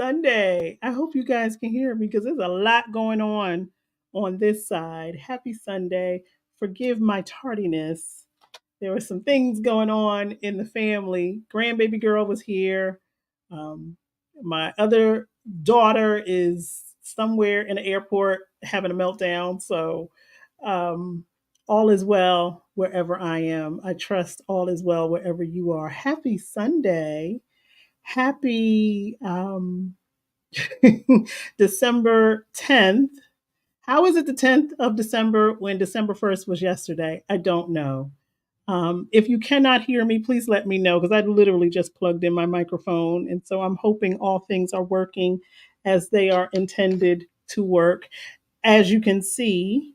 Sunday. I hope you guys can hear me because there's a lot going on this side. Happy Sunday. Forgive my tardiness. There were some things going on in the family. Grandbaby girl was here. Um, my other daughter is somewhere in the airport having a meltdown. So um, all is well wherever I am. I trust all is well wherever you are. Happy Sunday. Happy December 10th. How is it the 10th of December when December 1st was yesterday? I don't know. If you cannot hear me, please let me know because I literally just plugged in my microphone. And so I'm hoping all things are working as they are intended to work. As you can see,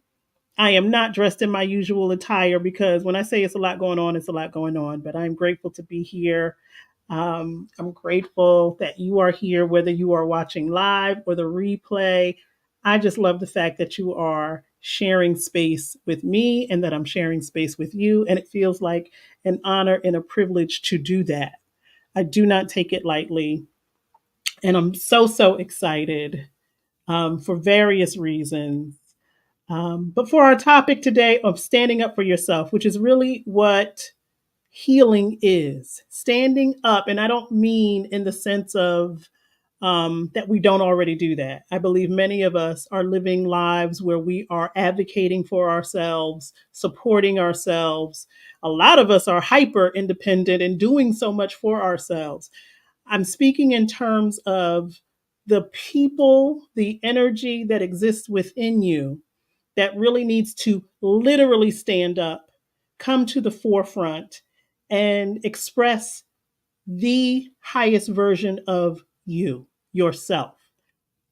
I am not dressed in my usual attire because when I say it's a lot going on, it's a lot going on. But I'm grateful to be here. I'm grateful that you are here, whether you are watching live or the replay. I just love the fact that you are sharing space with me and that I'm sharing space with you. And it feels like an honor and a privilege to do that. I do not take it lightly. And I'm so excited for various reasons. But for our topic today of standing up for yourself, which is really what healing is standing up. And I don't mean in the sense of that we don't already do that. I believe many of us are living lives where we are advocating for ourselves, supporting ourselves. A lot of us are hyper independent and doing so much for ourselves. I'm speaking in terms of the people, the energy that exists within you that really needs to literally stand up, come to the forefront, and express the highest version of you, yourself.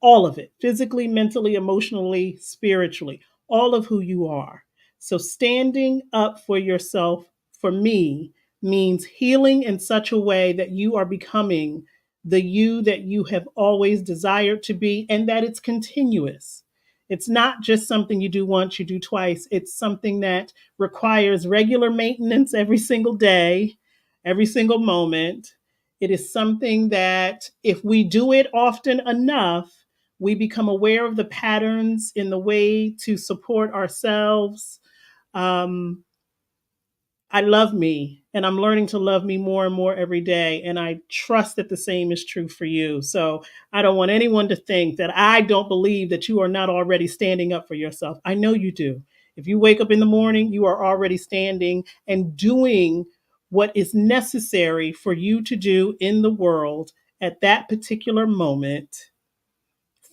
All of it, physically, mentally, emotionally, spiritually, all of who you are. So, standing up for yourself, for me, means healing in such a way that you are becoming the you that you have always desired to be and that it's continuous. It's not just something you do once, you do twice. It's something that requires regular maintenance every single day, every single moment. It is something that if we do it often enough, we become aware of the patterns in the way to support ourselves. Um, I love me and I'm learning to love me more and more every day. And I trust that the same is true for you. So I don't want anyone to think that I don't believe that you are not already standing up for yourself. I know you do. If you wake up in the morning, you are already standing and doing what is necessary for you to do in the world at that particular moment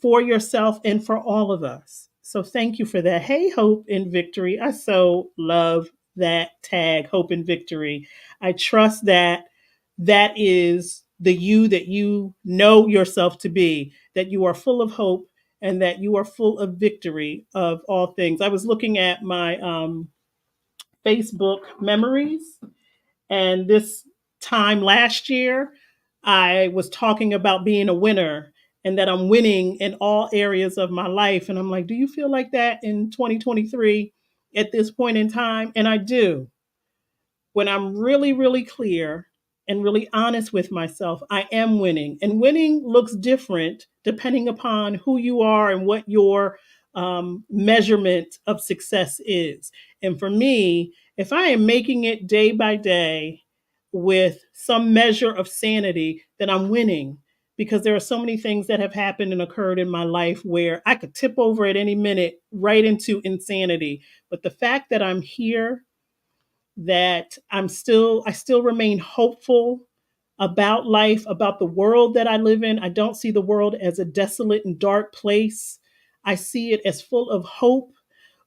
for yourself and for all of us. So thank you for that. Hey, Hope and Victory. I so love that tag, Hope and Victory. I trust that that is the you that you know yourself to be, that you are full of hope and that you are full of victory of all things. I was looking at my Facebook memories and this time last year, I was talking about being a winner and that I'm winning in all areas of my life. And I'm like, do you feel like that in 2023 at this point in time? And I do. When I'm really clear and really honest with myself, I am winning. And winning looks different depending upon who you are and what your measurement of success is. And for me, if I am making it day by day with some measure of sanity, then I'm winning because there are so many things that have happened and occurred in my life where I could tip over at any minute right into insanity. But the fact that I'm here, that I still remain hopeful about life, about the world that I live in. I don't see the world as a desolate and dark place. I see it as full of hope,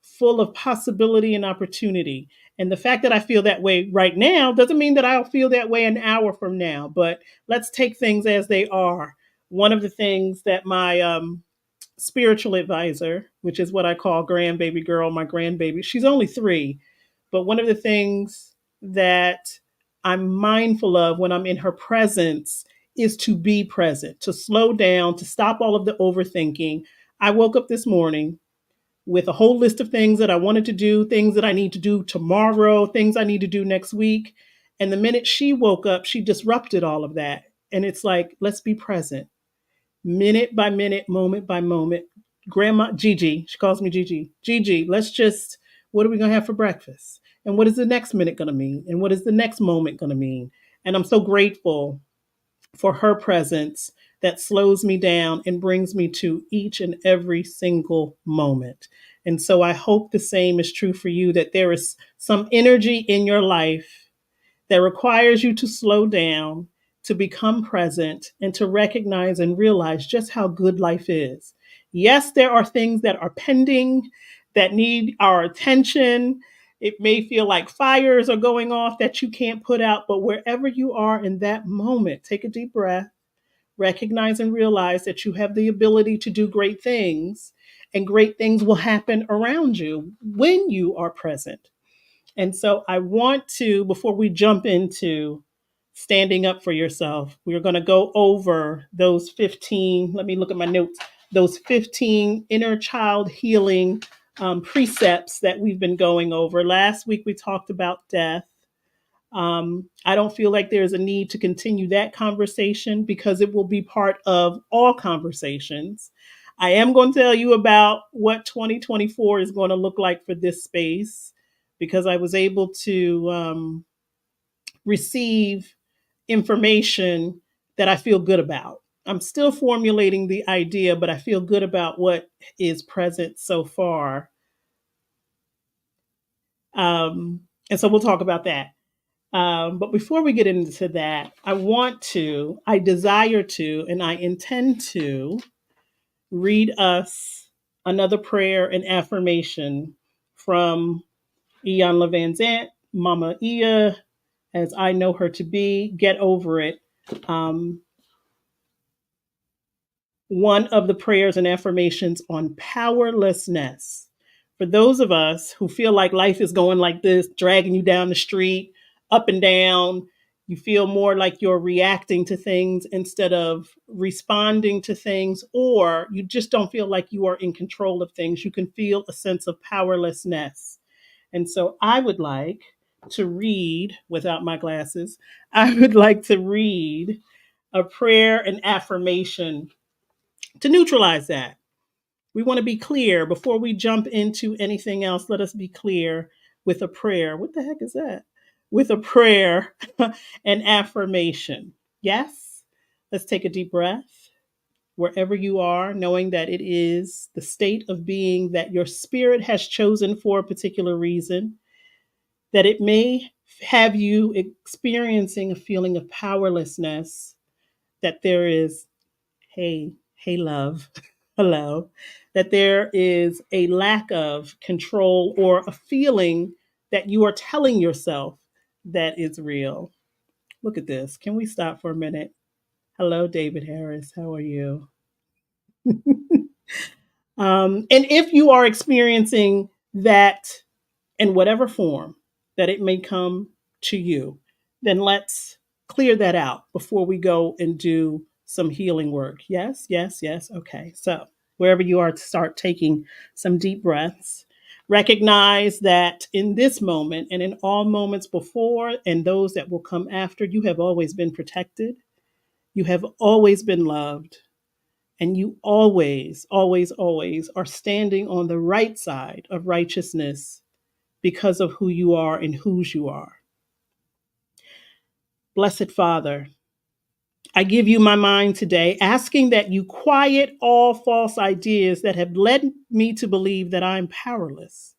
full of possibility and opportunity. And the fact that I feel that way right now doesn't mean that I'll feel that way an hour from now, but let's take things as they are. One of the things that my spiritual advisor, which is what I call grandbaby girl, my grandbaby, she's only 3, but one of the things that I'm mindful of when I'm in her presence is to be present, to slow down, to stop all of the overthinking. I woke up this morning with a whole list of things that I wanted to do, things that I need to do tomorrow, things I need to do next week. And the minute she woke up, she disrupted all of that. And it's like, let's be present. minute by minute, moment by moment. Grandma Gigi, she calls me Gigi. Gigi, let's just, what are we going to have for breakfast? And what is the next minute going to mean? And what is the next moment going to mean? And I'm so grateful for her presence that slows me down and brings me to each and every single moment. And so I hope the same is true for you, that there is some energy in your life that requires you to slow down, to become present, and to recognize and realize just how good life is. Yes, there are things that are pending that need our attention. It may feel like fires are going off that you can't put out, but wherever you are in that moment, take a deep breath, recognize and realize that you have the ability to do great things, and great things will happen around you when you are present. And so I want to, before we jump into standing up for yourself, we're going to go over those 15, let me look at my notes, those 15 inner child healing precepts that we've been going over. Last week we talked about death. I don't feel like there's a need to continue that conversation because it will be part of all conversations. I am going to tell you about what 2024 is going to look like for this space because I was able to receive information that I feel good about. I'm still formulating the idea, but I feel good about what is present so far. And so we'll talk about that. But before we get into that, I desire to, and I intend to read us another prayer and affirmation from Ian Levanzant, Mama Ia, as I know her to be, get over it. Um, One of the prayers and affirmations on powerlessness. For those of us who feel like life is going like this, dragging you down the street, up and down, you feel more like you're reacting to things instead of responding to things, or you just don't feel like you are in control of things. You can feel a sense of powerlessness. And so I would like to read, without my glasses, I would like to read a prayer and affirmation to neutralize that. We want to be clear before we jump into anything else. Let us be clear with a prayer. What the heck is that? With a prayer and affirmation. Yes? Let's take a deep breath wherever you are, knowing that it is the state of being that your spirit has chosen for a particular reason, that it may have you experiencing a feeling of powerlessness, that there is, hey, love, hello, that there is a lack of control or a feeling that you are telling yourself that is real. Look at this. Can we stop for a minute? Hello, David Harris. How are you? And if you are experiencing that in whatever form that it may come to you, then let's clear that out before we go and do some healing work. Yes, yes, yes. Okay. So, wherever you are, to start taking some deep breaths. Recognize that in this moment and in all moments before and those that will come after, you have always been protected. You have always been loved. And you always, always, always are standing on the right side of righteousness because of who you are and whose you are. Blessed Father, I give you my mind today, asking that you quiet all false ideas that have led me to believe that I'm powerless.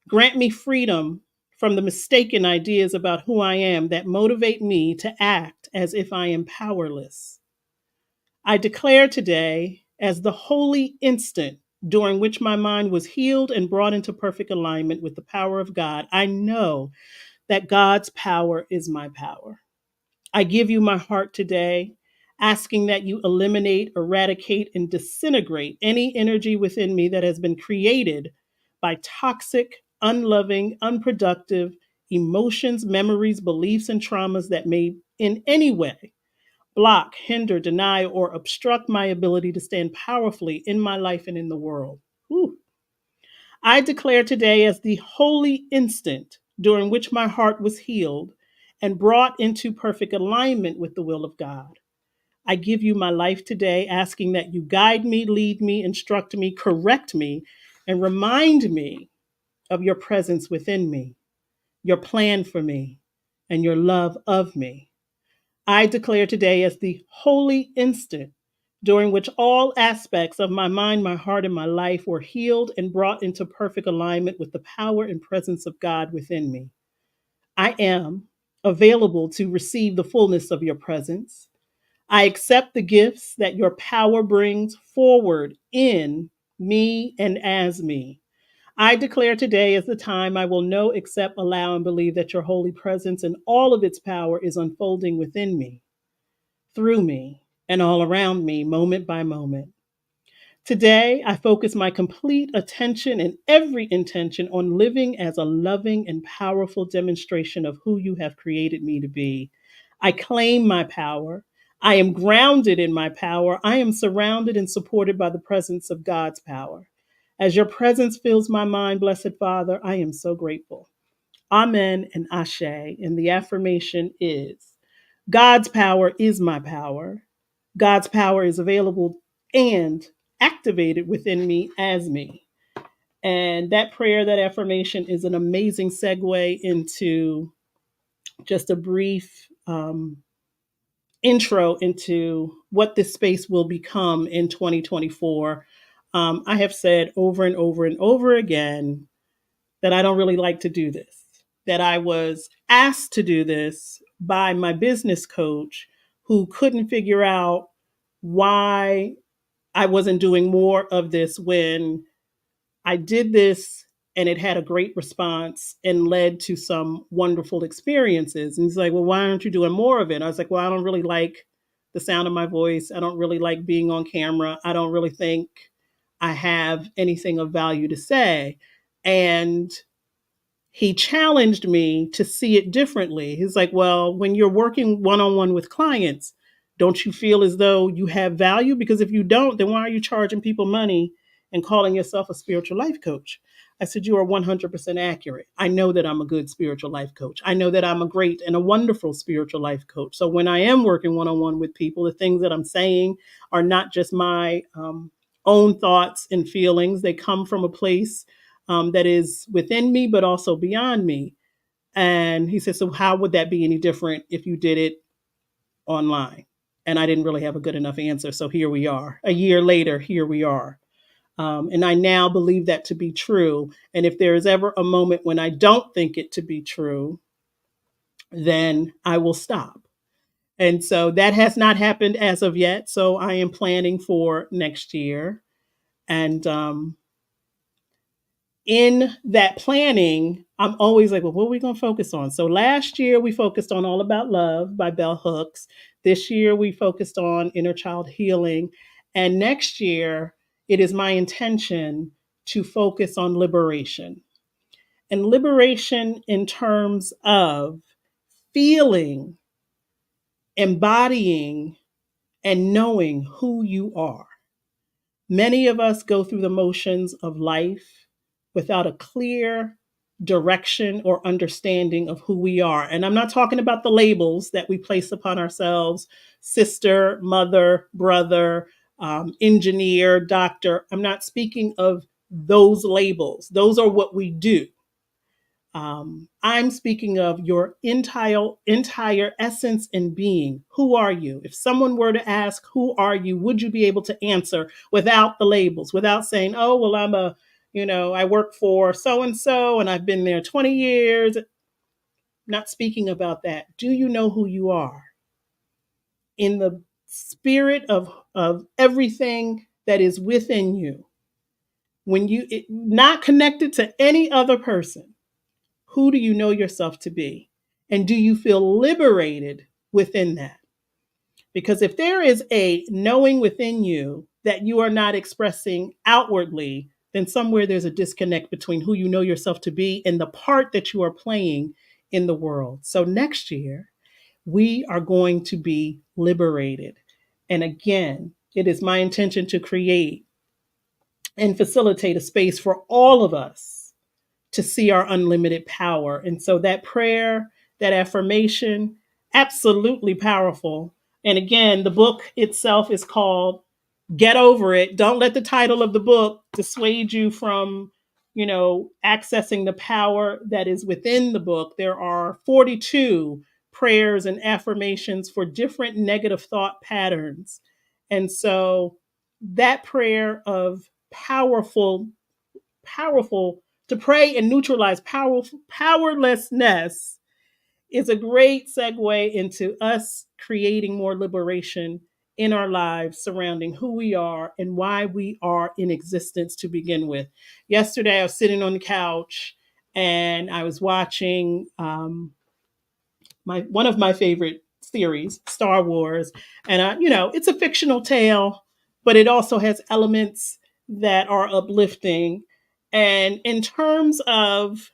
Grant me freedom from the mistaken ideas about who I am that motivate me to act as if I am powerless. I declare today as the holy instant during which my mind was healed and brought into perfect alignment with the power of God. I know that God's power is my power. I give you my heart today, asking that you eliminate, eradicate, and disintegrate any energy within me that has been created by toxic, unloving, unproductive emotions, memories, beliefs, and traumas that may in any way block, hinder, deny, or obstruct my ability to stand powerfully in my life and in the world. Whew. I declare today as the holy instant during which my heart was healed and brought into perfect alignment with the will of God. I give you my life today, asking that you guide me, lead me, instruct me, correct me, and remind me of your presence within me, your plan for me, and your love of me. I declare today as the holy instant during which all aspects of my mind, my heart, and my life were healed and brought into perfect alignment with the power and presence of God within me. I am available to receive the fullness of your presence. I accept the gifts that your power brings forward in me and as me. I declare today as the time I will know, accept, allow, and believe that your holy presence and all of its power is unfolding within me, through me, and all around me, moment by moment. Today, I focus my complete attention and every intention on living as a loving and powerful demonstration of who you have created me to be. I claim my power. I am grounded in my power. I am surrounded and supported by the presence of God's power. As your presence fills my mind, Blessed Father, I am so grateful. Amen and Ashe. And the affirmation is God's power is my power. God's power is available and activated within me as me. And that prayer, that affirmation is an amazing segue into just a brief intro into what this space will become in 2024. I have said over and over and over again that I don't really like to do this, that I was asked to do this by my business coach who couldn't figure out why I wasn't doing more of this when I did this and it had a great response and led to some wonderful experiences. And he's like, well, why aren't you doing more of it? I was like, well, I don't really like the sound of my voice. I don't really like being on camera. I don't really think I have anything of value to say. And he challenged me to see it differently. He's like, well, when you're working one on one with clients, don't you feel as though you have value? Because if you don't, then why are you charging people money and calling yourself a spiritual life coach? I said, you are 100% accurate. I know that I'm a good spiritual life coach. I know that I'm a great and a wonderful spiritual life coach. So when I am working one on one with people, the things that I'm saying are not just my own thoughts and feelings, they come from a place that is within me, but also beyond me. And he said, so how would that be any different if you did it online? And I didn't really have a good enough answer. So here we are. A year later, here we are. And I now believe that to be true. And if there is ever a moment when I don't think it to be true, then I will stop. And so that has not happened as of yet. So I am planning for next year. And in that planning, I'm always like, well, what are we going to focus on? So last year we focused on All About Love by Bell Hooks. This year we focused on inner child healing. And next year, it is my intention to focus on liberation. And liberation in terms of feeling, embodying, and knowing who you are. Many of us go through the motions of life without a clear direction or understanding of who we are. And I'm not talking about the labels that we place upon ourselves: sister, mother, brother, engineer, doctor. I'm not speaking of those labels. Those are what we do. I'm speaking of your entire essence and being. Who are you? If someone were to ask, who are you? Would you be able to answer without the labels, without saying, oh, well, I work for so and so and I've been there 20 years. Not speaking about that. Do you know who you are? In the spirit of everything that is within you, not connected to any other person, who do you know yourself to be? And do you feel liberated within that? Because if there is a knowing within you that you are not expressing outwardly, then somewhere there's a disconnect between who you know yourself to be and the part that you are playing in the world. So next year, we are going to be liberated. And again, it is my intention to create and facilitate a space for all of us to see our unlimited power. And so that prayer, that affirmation, absolutely powerful. And again, the book itself is called Get Over It. Don't let the title of the book dissuade you from, accessing the power that is within the book. There are 42 prayers and affirmations for different negative thought patterns. And so that prayer of powerful to pray and neutralize powerlessness is a great segue into us creating more liberation in our lives surrounding who we are and why we are in existence to begin with. Yesterday, I was sitting on the couch and I was watching my one of my favorite series, Star Wars, and it's a fictional tale, but it also has elements that are uplifting. And in terms of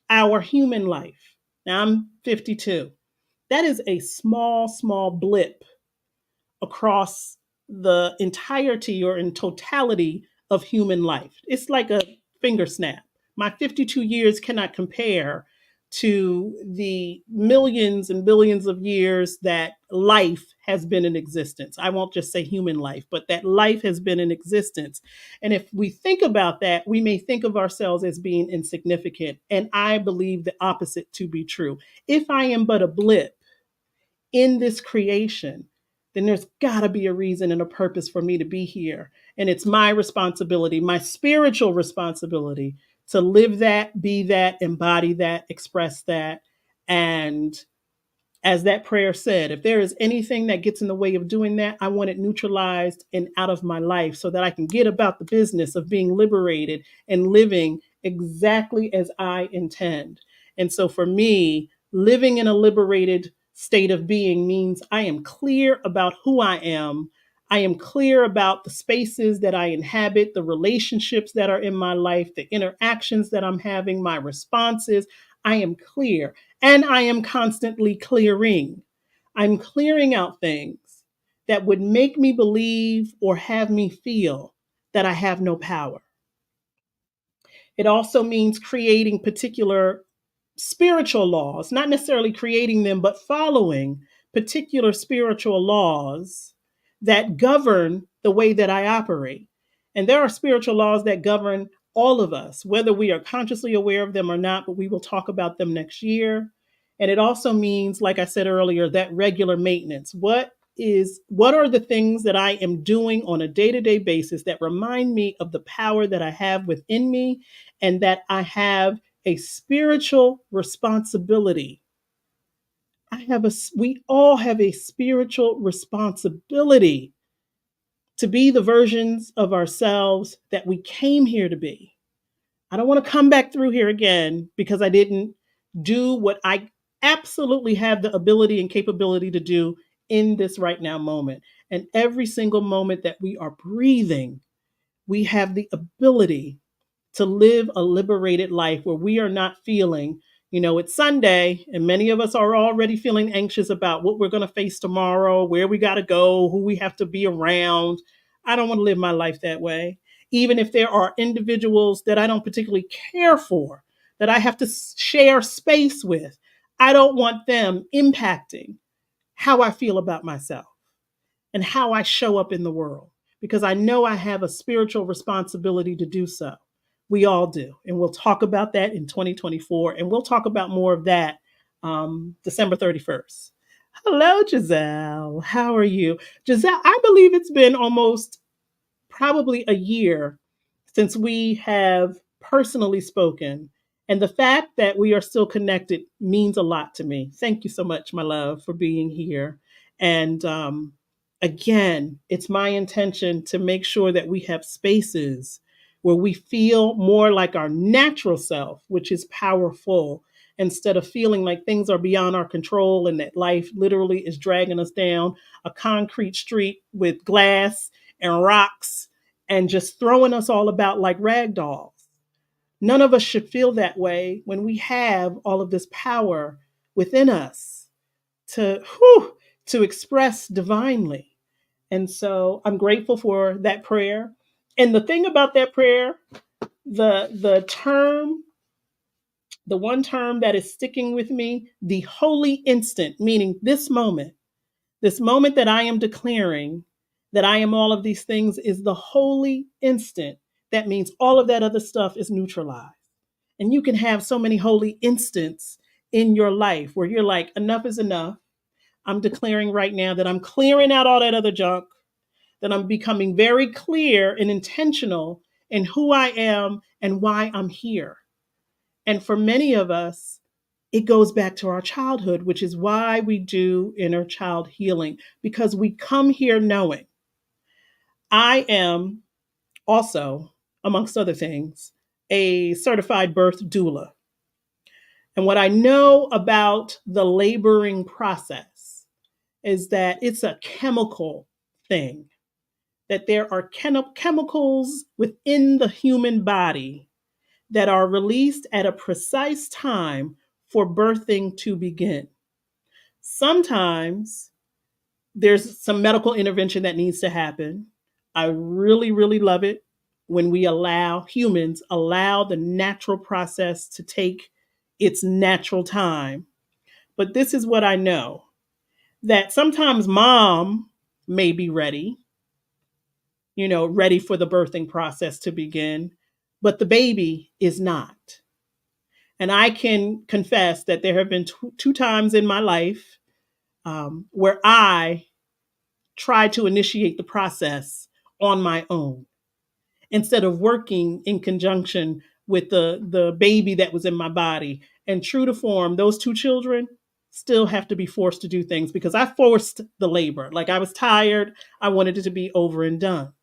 our human life, now I'm 52. That is a small blip across the entirety or in totality of human life. It's like a finger snap. My 52 years cannot compare to the millions and billions of years that life has been in existence. I won't just say human life, but that life has been in existence. And if we think about that, we may think of ourselves as being insignificant. And I believe the opposite to be true. If I am but a blip in this creation, then there's got to be a reason and a purpose for me to be here. And it's my responsibility, my spiritual responsibility to live that, be that, embody that, express that. And as that prayer said, if there is anything that gets in the way of doing that, I want it neutralized and out of my life so that I can get about the business of being liberated and living exactly as I intend. And so for me, living in a liberated state of being means I am clear about who I am. I am clear about the spaces that I inhabit, the relationships that are in my life, the interactions that I'm having, my responses. I am clear. And I am constantly clearing. I'm clearing out things that would make me believe or have me feel that I have no power. It also means creating particular spiritual laws, not necessarily creating them, but following particular spiritual laws that govern the way that I operate. And there are spiritual laws that govern all of us, whether we are consciously aware of them or not, but we will talk about them next year. And it also means, like I said earlier, that regular maintenance. What are the things that I am doing on a day-to-day basis that remind me of the power that I have within me and that I have a spiritual responsibility. We all have a spiritual responsibility to be the versions of ourselves that we came here to be. I don't want to come back through here again because I didn't do what I absolutely have the ability and capability to do in this right now moment. And every single moment that we are breathing, we have the ability to live a liberated life where we are not feeling, it's Sunday and many of us are already feeling anxious about what we're going to face tomorrow, where we got to go, who we have to be around. I don't want to live my life that way. Even if there are individuals that I don't particularly care for, that I have to share space with, I don't want them impacting how I feel about myself and how I show up in the world because I know I have a spiritual responsibility to do so. We all do. And we'll talk about that in 2024. And we'll talk about more of that December 31st. Hello, Giselle. How are you? Giselle, I believe it's been almost probably a year since we have personally spoken. And the fact that we are still connected means a lot to me. Thank you so much, my love, for being here. And again, it's my intention to make sure that we have spaces where we feel more like our natural self, which is powerful, instead of feeling like things are beyond our control and that life literally is dragging us down a concrete street with glass and rocks and just throwing us all about like rag dolls. None of us should feel that way when we have all of this power within us to express divinely. And so I'm grateful for that prayer. And the thing about that prayer, the one term that is sticking with me, the holy instant, meaning this moment, This moment that I am declaring that I am all of these things is the holy instant. That means all of that other stuff is neutralized. And you can have so many holy instants in your life where you're like, enough is enough. I'm declaring right now that I'm clearing out all that other junk, that I'm becoming very clear and intentional in who I am and why I'm here. And for many of us, it goes back to our childhood, which is why we do inner child healing, because we come here knowing I am also, amongst other things, a certified birth doula. And what I know about the laboring process is that it's a chemical thing, that there are chemicals within the human body that are released at a precise time for birthing to begin. Sometimes there's some medical intervention that needs to happen. I really, really love it when we allow the natural process to take its natural time. But this is what I know, that sometimes mom may be ready, ready for the birthing process to begin, but the baby is not. And I can confess that there have been two times in my life where I tried to initiate the process on my own instead of working in conjunction with the baby that was in my body. And true to form, those two children still have to be forced to do things because I forced the labor. Like I was tired, I wanted it to be over and done.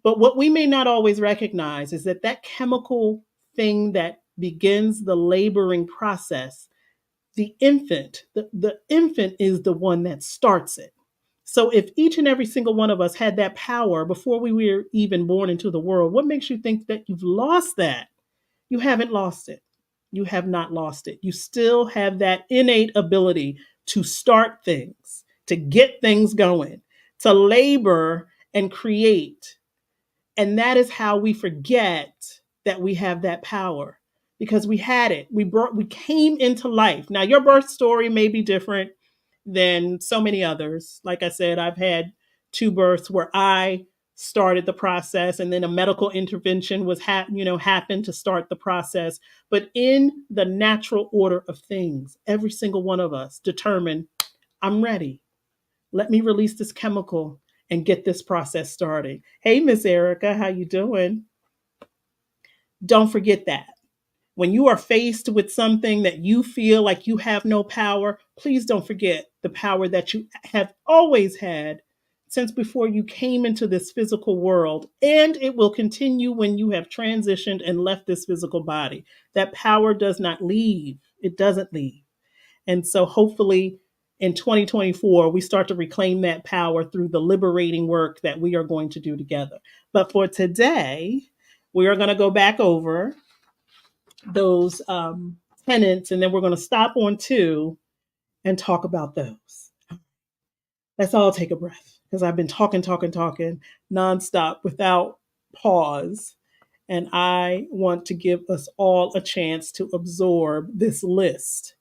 But what we may not always recognize is that that chemical thing that begins the laboring process, the infant is the one that starts it. So if each and every single one of us had that power before we were even born into the world, what makes you think that you've lost that? You haven't lost it. You have not lost it. You still have that innate ability to start things, to get things going, to labor and create. And that is how we forget that we have that power, because we had it. We came into life. Now your birth story may be different than so many others. Like I said, I've had two births where I started the process and then a medical intervention happened to start the process. But in the natural order of things, every single one of us determined, I'm ready. Let me release this chemical and get this process started. Hey, Miss Erica, how you doing? Don't forget that. When you are faced with something that you feel like you have no power, please don't forget the power that you have always had since before you came into this physical world. And it will continue when you have transitioned and left this physical body. That power does not leave. It doesn't leave. And so hopefully in 2024, we start to reclaim that power through the liberating work that we are going to do together. But for today, we are going to go back over those tenets, and then we're going to stop on two and talk about those. Let's all take a breath because I've been talking nonstop without pause. And I want to give us all a chance to absorb this list.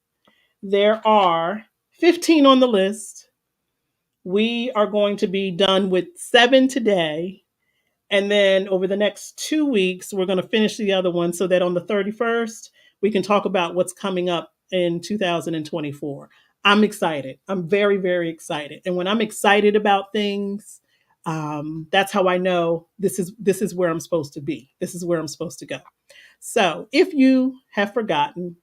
There are 15 on the list. We are going to be done with 7 today. And then over the next 2 weeks, we're going to finish the other one so that on the 31st, we can talk about what's coming up in 2024. I'm excited. I'm very, very excited. And when I'm excited about things, that's how I know this is where I'm supposed to be. This is where I'm supposed to go. So if you have forgotten,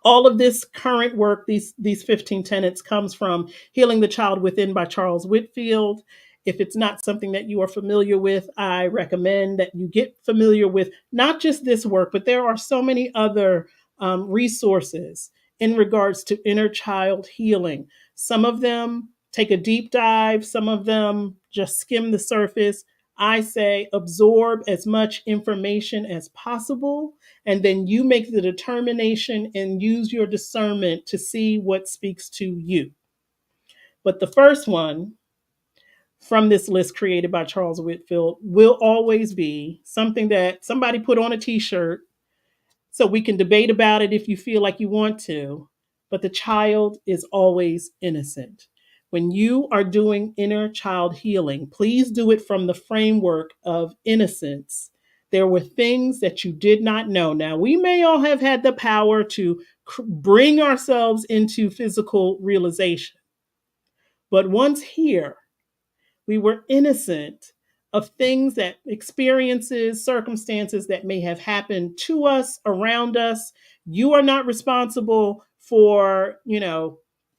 all of this current work, these 15 tenets, comes from Healing the Child Within by Charles Whitfield. If it's not something that you are familiar with, I recommend that you get familiar with not just this work, but there are so many other resources in regards to inner child healing. Some of them take a deep dive, some of them just skim the surface. I say absorb as much information as possible, and then you make the determination and use your discernment to see what speaks to you. But the first one from this list created by Charles Whitfield will always be something that somebody put on a t-shirt so we can debate about it if you feel like you want to. But the child is always innocent. When you are doing inner child healing, please do it from the framework of innocence. There were things that you did not know. Now, we may all have had the power to bring ourselves into physical realization, but once here, we were innocent of things that experiences, circumstances that may have happened to us, around us. You are not responsible for,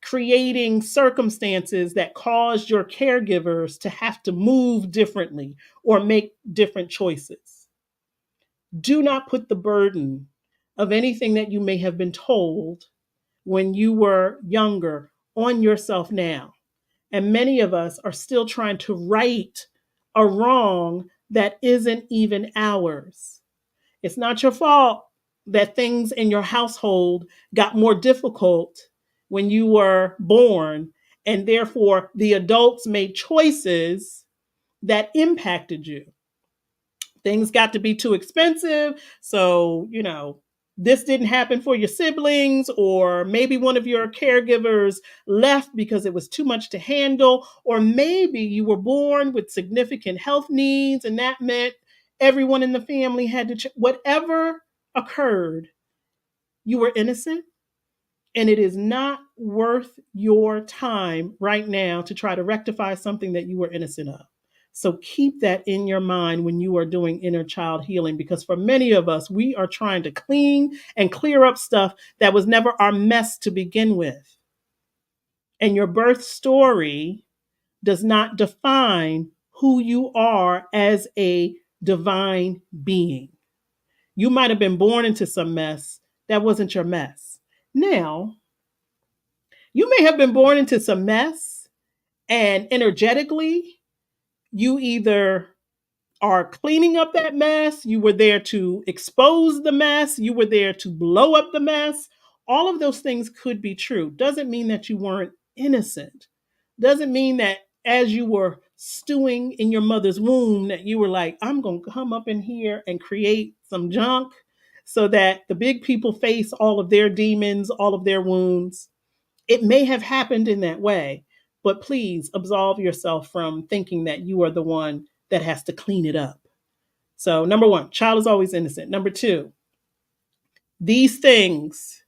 creating circumstances that caused your caregivers to have to move differently or make different choices. Do not put the burden of anything that you may have been told when you were younger on yourself now. And many of us are still trying to right a wrong that isn't even ours. It's not your fault that things in your household got more difficult when you were born, and therefore the adults made choices that impacted you. Things got to be too expensive. So, this didn't happen for your siblings, or maybe one of your caregivers left because it was too much to handle, or maybe you were born with significant health needs and that meant everyone in the family had to, whatever occurred, you were innocent. And it is not worth your time right now to try to rectify something that you were innocent of. So keep that in your mind when you are doing inner child healing, because for many of us, we are trying to clean and clear up stuff that was never our mess to begin with. And your birth story does not define who you are as a divine being. You might have been born into some mess. That wasn't your mess. Now, you may have been born into some mess, and energetically, you either are cleaning up that mess, you were there to expose the mess, you were there to blow up the mess. All of those things could be true. Doesn't mean that you weren't innocent. Doesn't mean that as you were stewing in your mother's womb that you were like, I'm going to come up in here and create some junk so that the big people face all of their demons, all of their wounds. It may have happened in that way, but please absolve yourself from thinking that you are the one that has to clean it up. So, number one, child is always innocent. Number two, these things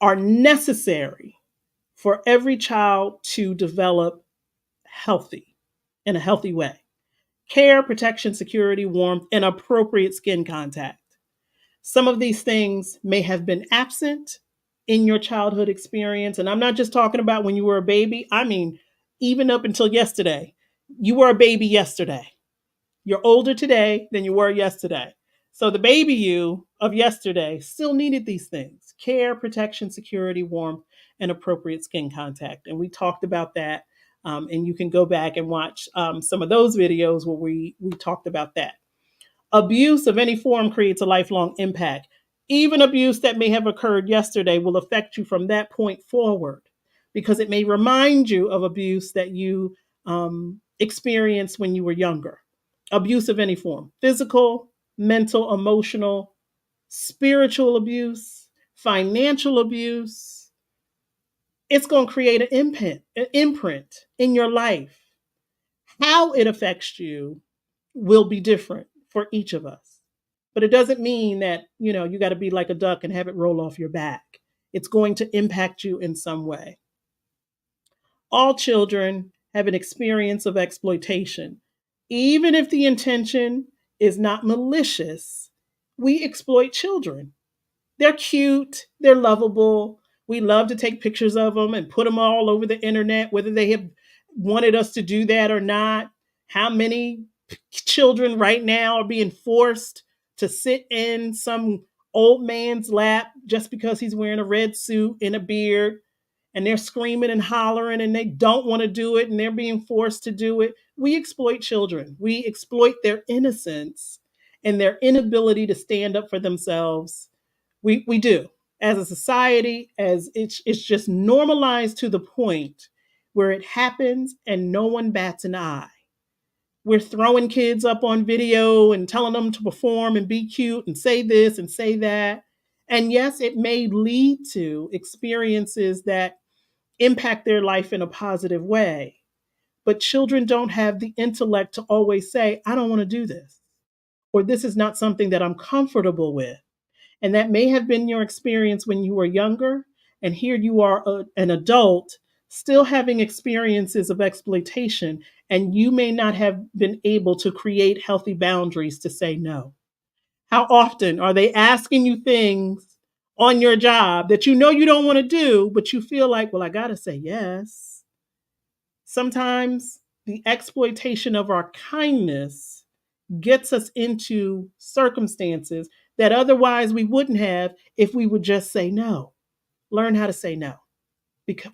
are necessary for every child to develop healthy, in a healthy way. Care, protection, security, warmth, and appropriate skin contact. Some of these things may have been absent in your childhood experience. And I'm not just talking about when you were a baby. I mean, even up until yesterday, you were a baby yesterday. You're older today than you were yesterday. So the baby you of yesterday still needed these things: care, protection, security, warmth, and appropriate skin contact. And we talked about that. And you can go back and watch some of those videos where we talked about that. Abuse of any form creates a lifelong impact. Even abuse that may have occurred yesterday will affect you from that point forward, because it may remind you of abuse that you experienced when you were younger. Abuse of any form: physical, mental, emotional, spiritual abuse, financial abuse. It's going to create an imprint in your life. How it affects you will be different for each of us. But it doesn't mean that, you got to be like a duck and have it roll off your back. It's going to impact you in some way. All children have an experience of exploitation. Even if the intention is not malicious, we exploit children. They're cute, they're lovable. We love to take pictures of them and put them all over the internet, whether they have wanted us to do that or not. How many children right now are being forced to sit in some old man's lap just because he's wearing a red suit and a beard, and they're screaming and hollering and they don't want to do it and they're being forced to do it. We exploit children. We exploit their innocence and their inability to stand up for themselves. We do. As a society, as it's just normalized to the point where it happens and no one bats an eye. We're throwing kids up on video and telling them to perform and be cute and say this and say that. And yes, it may lead to experiences that impact their life in a positive way. But children don't have the intellect to always say, I don't want to do this, or this is not something that I'm comfortable with. And that may have been your experience when you were younger. And here you are, an adult, still having experiences of exploitation. And you may not have been able to create healthy boundaries to say no. How often are they asking you things on your job that you know you don't want to do, but you feel like, well, I got to say yes? Sometimes the exploitation of our kindness gets us into circumstances that otherwise we wouldn't have if we would just say no. Learn how to say no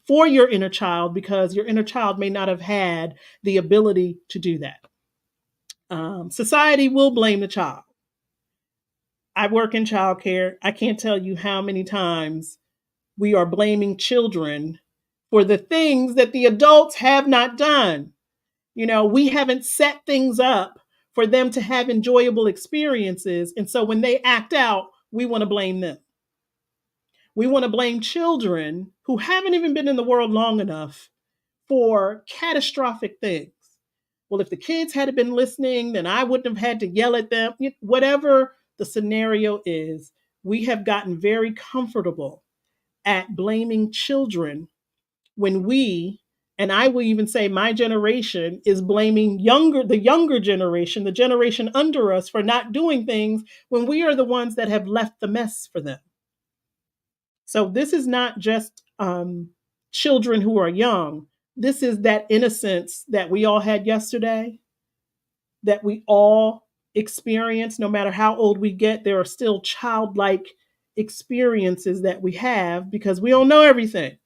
for your inner child, because your inner child may not have had the ability to do that. Society will blame the child. I work in childcare. I can't tell you how many times we are blaming children for the things that the adults have not done. You know, we haven't set things up for them to have enjoyable experiences. And so when they act out, we want to blame them. We want to blame children who haven't even been in the world long enough for catastrophic things. Well, if the kids had been listening, then I wouldn't have had to yell at them. Whatever the scenario is, we have gotten very comfortable at blaming children when we, and I will even say my generation, is blaming the younger generation, the generation under us, for not doing things when we are the ones that have left the mess for them. So this is not just children who are young. This is that innocence that we all had yesterday, that we all experience. No matter how old we get, there are still childlike experiences that we have because we don't know everything.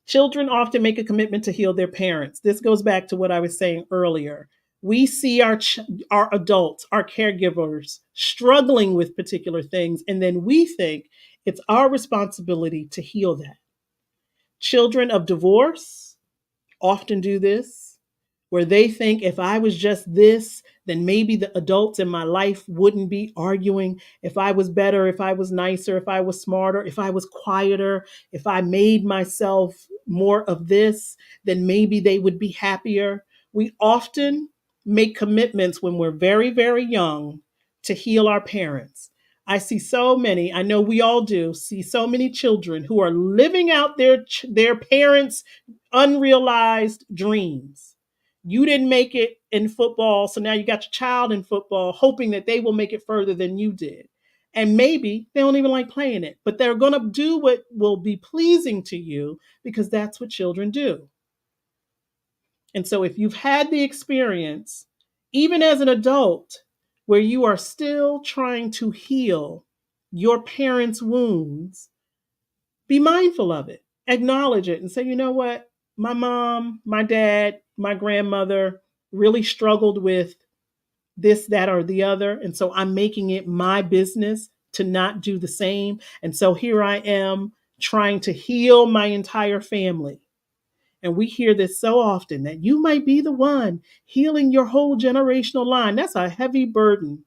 Children often make a commitment to heal their parents. This goes back to what I was saying earlier. We see our adults, our caregivers struggling with particular things, and then we think it's our responsibility to heal that. Children of divorce often do this, where they think if I was just this, then maybe the adults in my life wouldn't be arguing. If I was better, if I was nicer, if I was smarter, if I was quieter, if I made myself more of this, then maybe they would be happier. We often make commitments when we're very, very young to heal our parents. I see so many, I know we all do, see so many children who are living out their parents' unrealized dreams. You didn't make it in football, so now you got your child in football, hoping that they will make it further than you did. And maybe they don't even like playing it, but they're going to do what will be pleasing to you because that's what children do. And so if you've had the experience, even as an adult, where you are still trying to heal your parents' wounds, be mindful of it, acknowledge it, and say, you know what? My mom, my dad, my grandmother really struggled with this, that, or the other. And so I'm making it my business to not do the same. And so here I am trying to heal my entire family. And we hear this so often that you might be the one healing your whole generational line. That's a heavy burden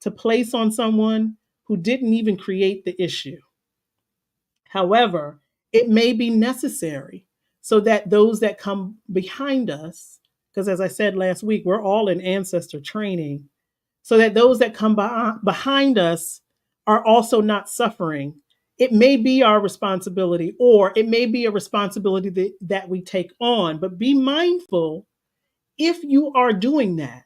to place on someone who didn't even create the issue. However, it may be necessary so that those that come behind us, because as I said last week, we're all in ancestor training, so that those that come behind us are also not suffering. It may be our responsibility, or it may be a responsibility that we take on, but be mindful if you are doing that.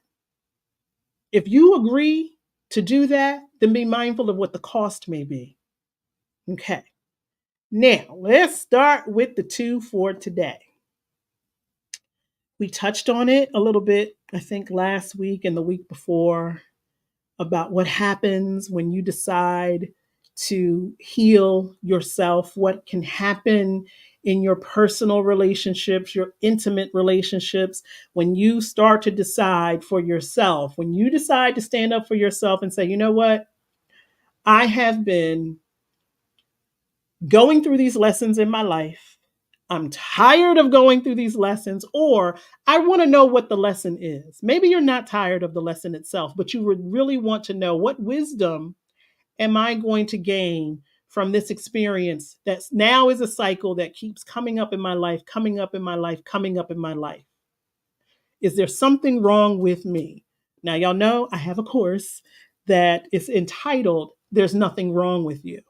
If you agree to do that, then be mindful of what the cost may be. Okay. Now, let's start with the two for today. We touched on it a little bit, I think, last week and the week before, about what happens when you decide to heal yourself, what can happen in your personal relationships, your intimate relationships, when you start to decide for yourself, when you decide to stand up for yourself and say, you know what, I have been going through these lessons in my life. I'm tired of going through these lessons, or I want to know what the lesson is. Maybe you're not tired of the lesson itself, but you would really want to know, what wisdom am I going to gain from this experience that now is a cycle that keeps coming up in my life, coming up in my life, coming up in my life? Is there something wrong with me? Now, y'all know I have a course that is entitled There's Nothing Wrong with You.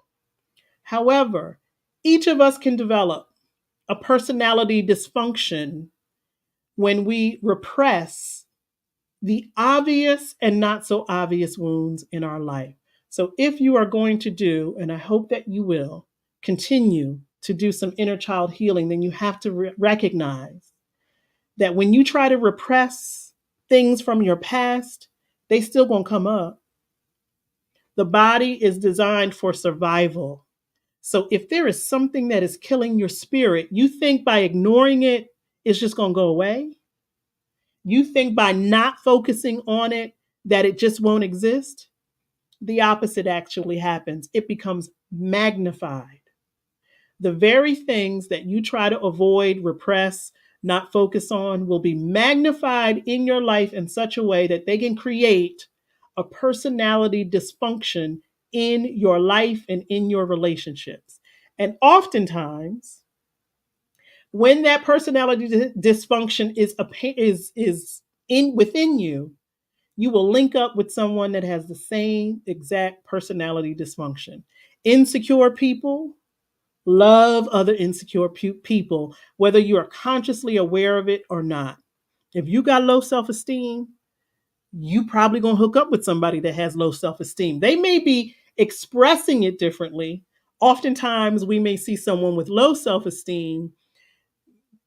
However, each of us can develop a personality dysfunction when we repress the obvious and not so obvious wounds in our life. So, if you are going to do, and I hope that you will, continue to do some inner child healing, then you have to recognize that when you try to repress things from your past, they still gonna come up. The body is designed for survival. So if there is something that is killing your spirit, you think by ignoring it, it's just gonna go away. You think by not focusing on it that it just won't exist. The opposite actually happens. It becomes magnified. The very things that you try to avoid, repress, not focus on will be magnified in your life in such a way that they can create a personality dysfunction in your life and in your relationships. And oftentimes, when that personality dysfunction is in within you, you will link up with someone that has the same exact personality dysfunction. Insecure people love other insecure people, whether you are consciously aware of it or not. If you got low self esteem, you probably gonna hook up with somebody that has low self esteem. They may be expressing it differently. Oftentimes, we may see someone with low self esteem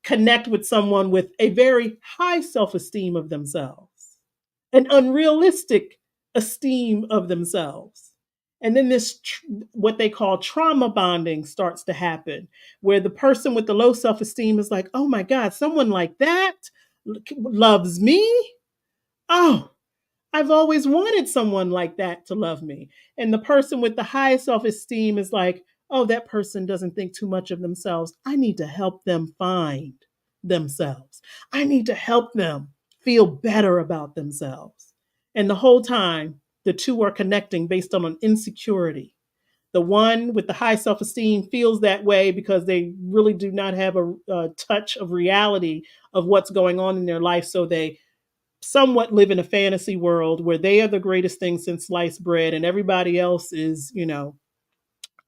connect with someone with a very high self esteem of themselves, an unrealistic esteem of themselves. And then what they call trauma bonding starts to happen, where the person with the low self esteem is like, oh my God, someone like that loves me? Oh, I've always wanted someone like that to love me. And the person with the high self esteem is like, oh, that person doesn't think too much of themselves. I need to help them find themselves. I need to help them feel better about themselves. And the whole time, the two are connecting based on an insecurity. The one with the high self esteem feels that way because they really do not have a touch of reality of what's going on in their life. So they somewhat live in a fantasy world where they are the greatest thing since sliced bread and everybody else is,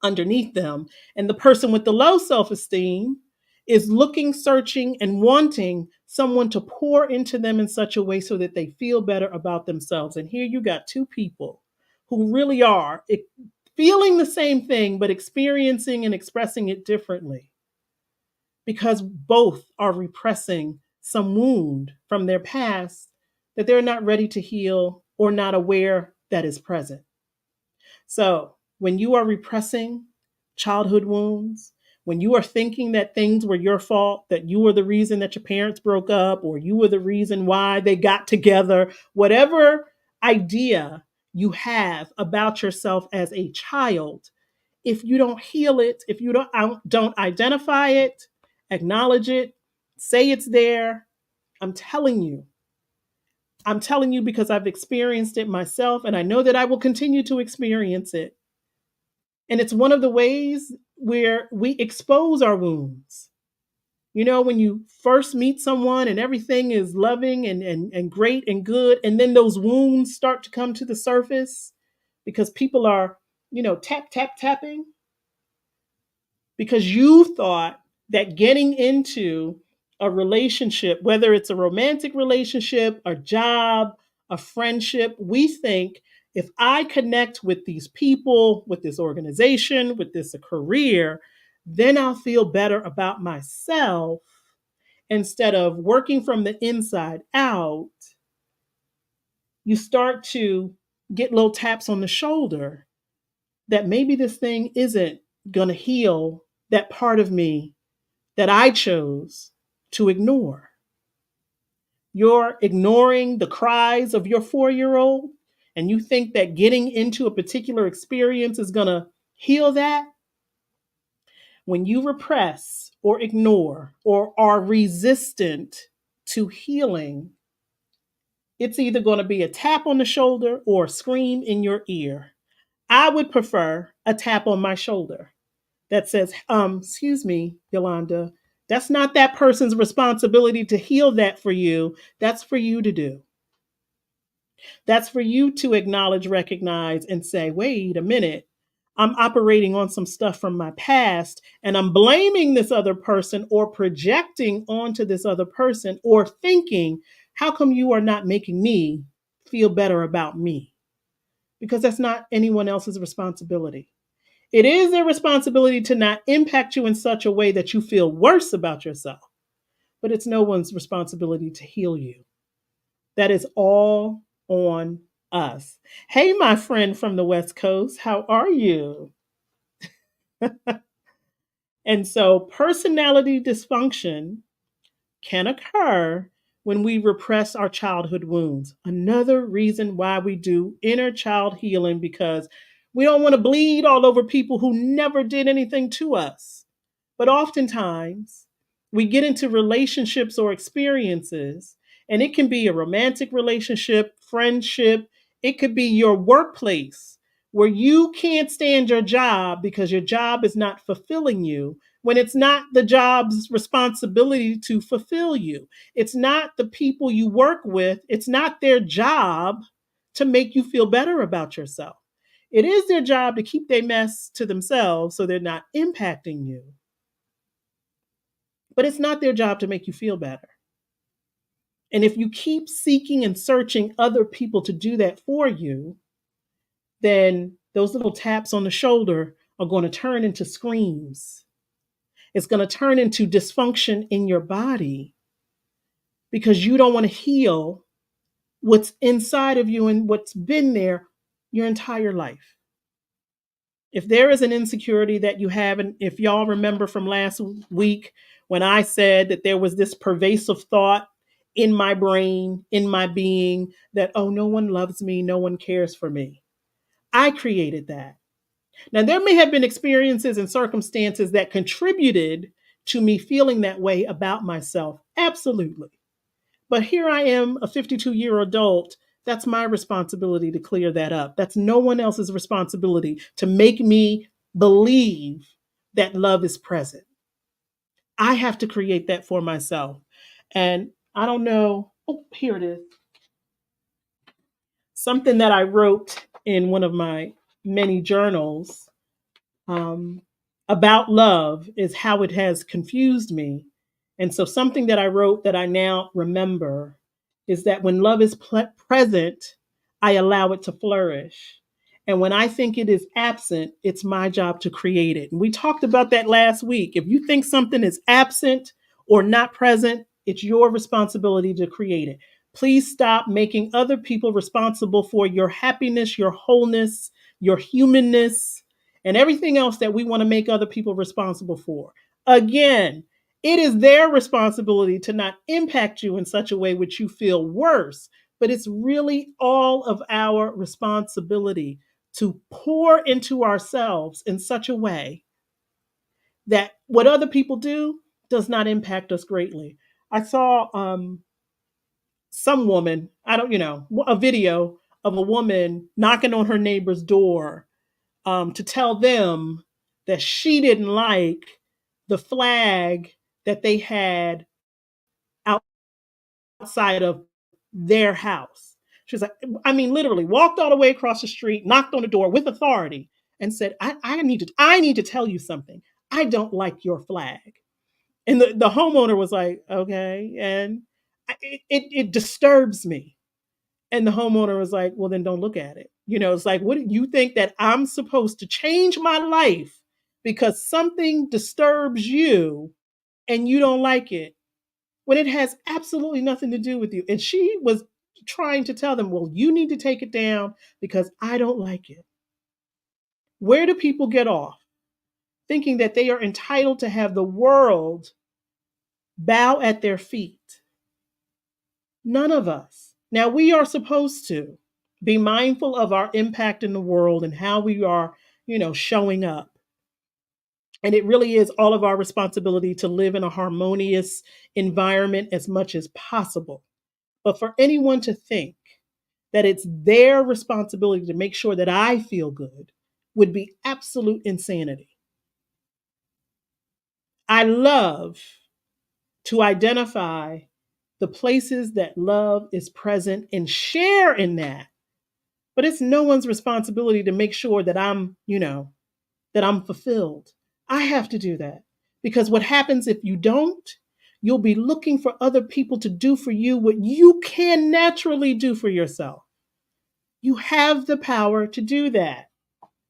underneath them. And the person with the low self esteem is looking, searching, and wanting someone to pour into them in such a way so that they feel better about themselves. And here you got two people who really are feeling the same thing, but experiencing and expressing it differently because both are repressing some wound from their past that they're not ready to heal or not aware that is present. So, when you are repressing childhood wounds, when you are thinking that things were your fault, that you were the reason that your parents broke up, or you were the reason why they got together, whatever idea you have about yourself as a child, if you don't heal it, if you don't identify it, acknowledge it, say it's there, I'm telling you, I'm telling you because I've experienced it myself and I know that I will continue to experience it. And it's one of the ways where we expose our wounds. You know, when you first meet someone and everything is loving and great and good, and then those wounds start to come to the surface because people are, tapping because you thought that getting into a relationship, whether it's a romantic relationship, a job, a friendship, we think if I connect with these people, with this organization, with this career, then I'll feel better about myself instead of working from the inside out. You start to get little taps on the shoulder that maybe this thing isn't going to heal that part of me that I chose to ignore. You're ignoring the cries of your 4-year-old, and you think that getting into a particular experience is going to heal that. When you repress or ignore or are resistant to healing, it's either going to be a tap on the shoulder or a scream in your ear. I would prefer a tap on my shoulder that says, excuse me, Yolanda, that's not that person's responsibility to heal that for you. That's for you to do. That's for you to acknowledge, recognize, and say, wait a minute. I'm operating on some stuff from my past and I'm blaming this other person or projecting onto this other person or thinking, how come you are not making me feel better about me? Because that's not anyone else's responsibility. It is their responsibility to not impact you in such a way that you feel worse about yourself, but it's no one's responsibility to heal you. That is all on us. Hey, my friend from the West Coast, how are you? And so, personality dysfunction can occur when we repress our childhood wounds. Another reason why we do inner child healing because we don't want to bleed all over people who never did anything to us. But oftentimes, we get into relationships or experiences, and it can be a romantic relationship, friendship, it could be your workplace where you can't stand your job because your job is not fulfilling you when it's not the job's responsibility to fulfill you. It's not the people you work with, it's not their job to make you feel better about yourself. It is their job to keep their mess to themselves so they're not impacting you. But it's not their job to make you feel better. And if you keep seeking and searching other people to do that for you, then those little taps on the shoulder are going to turn into screams. It's going to turn into dysfunction in your body because you don't want to heal what's inside of you and what's been there your entire life. If there is an insecurity that you have, and if y'all remember from last week when I said that there was this pervasive thought in my brain, in my being, that, oh, no one loves me, no one cares for me. I created that. Now, there may have been experiences and circumstances that contributed to me feeling that way about myself. Absolutely. But here I am, a 52-year adult. That's my responsibility to clear that up. That's no one else's responsibility to make me believe that love is present. I have to create that for myself. And I don't know. Oh, here it is. Something that I wrote in one of my many journals um, about love is how it has confused me. And so, something that I wrote that I now remember is that when love is present, I allow it to flourish. And when I think it is absent, it's my job to create it. And we talked about that last week. If you think something is absent or not present, it's your responsibility to create it. Please stop making other people responsible for your happiness, your wholeness, your humanness, and everything else that we want to make other people responsible for. Again, it is their responsibility to not impact you in such a way which you feel worse, but it's really all of our responsibility to pour into ourselves in such a way that what other people do does not impact us greatly. I saw some woman, I don't, a video of a woman knocking on her neighbor's door to tell them that she didn't like the flag that they had outside of their house. She was like, I mean, literally walked all the way across the street, knocked on the door with authority, and said, I need to tell you something. I don't like your flag. And the homeowner was like, okay. And it disturbs me. And the homeowner was like, well, then don't look at it. It's like, what do you think that I'm supposed to change my life because something disturbs you and you don't like it when it has absolutely nothing to do with you? And she was trying to tell them, well, you need to take it down because I don't like it. Where do people get off? Thinking that they are entitled to have the world bow at their feet. None of us. Now, we are supposed to be mindful of our impact in the world and how we are, showing up. And it really is all of our responsibility to live in a harmonious environment as much as possible. But for anyone to think that it's their responsibility to make sure that I feel good would be absolute insanity. I love to identify the places that love is present and share in that. But it's no one's responsibility to make sure that that I'm fulfilled. I have to do that. Because what happens if you don't? You'll be looking for other people to do for you what you can naturally do for yourself. You have the power to do that.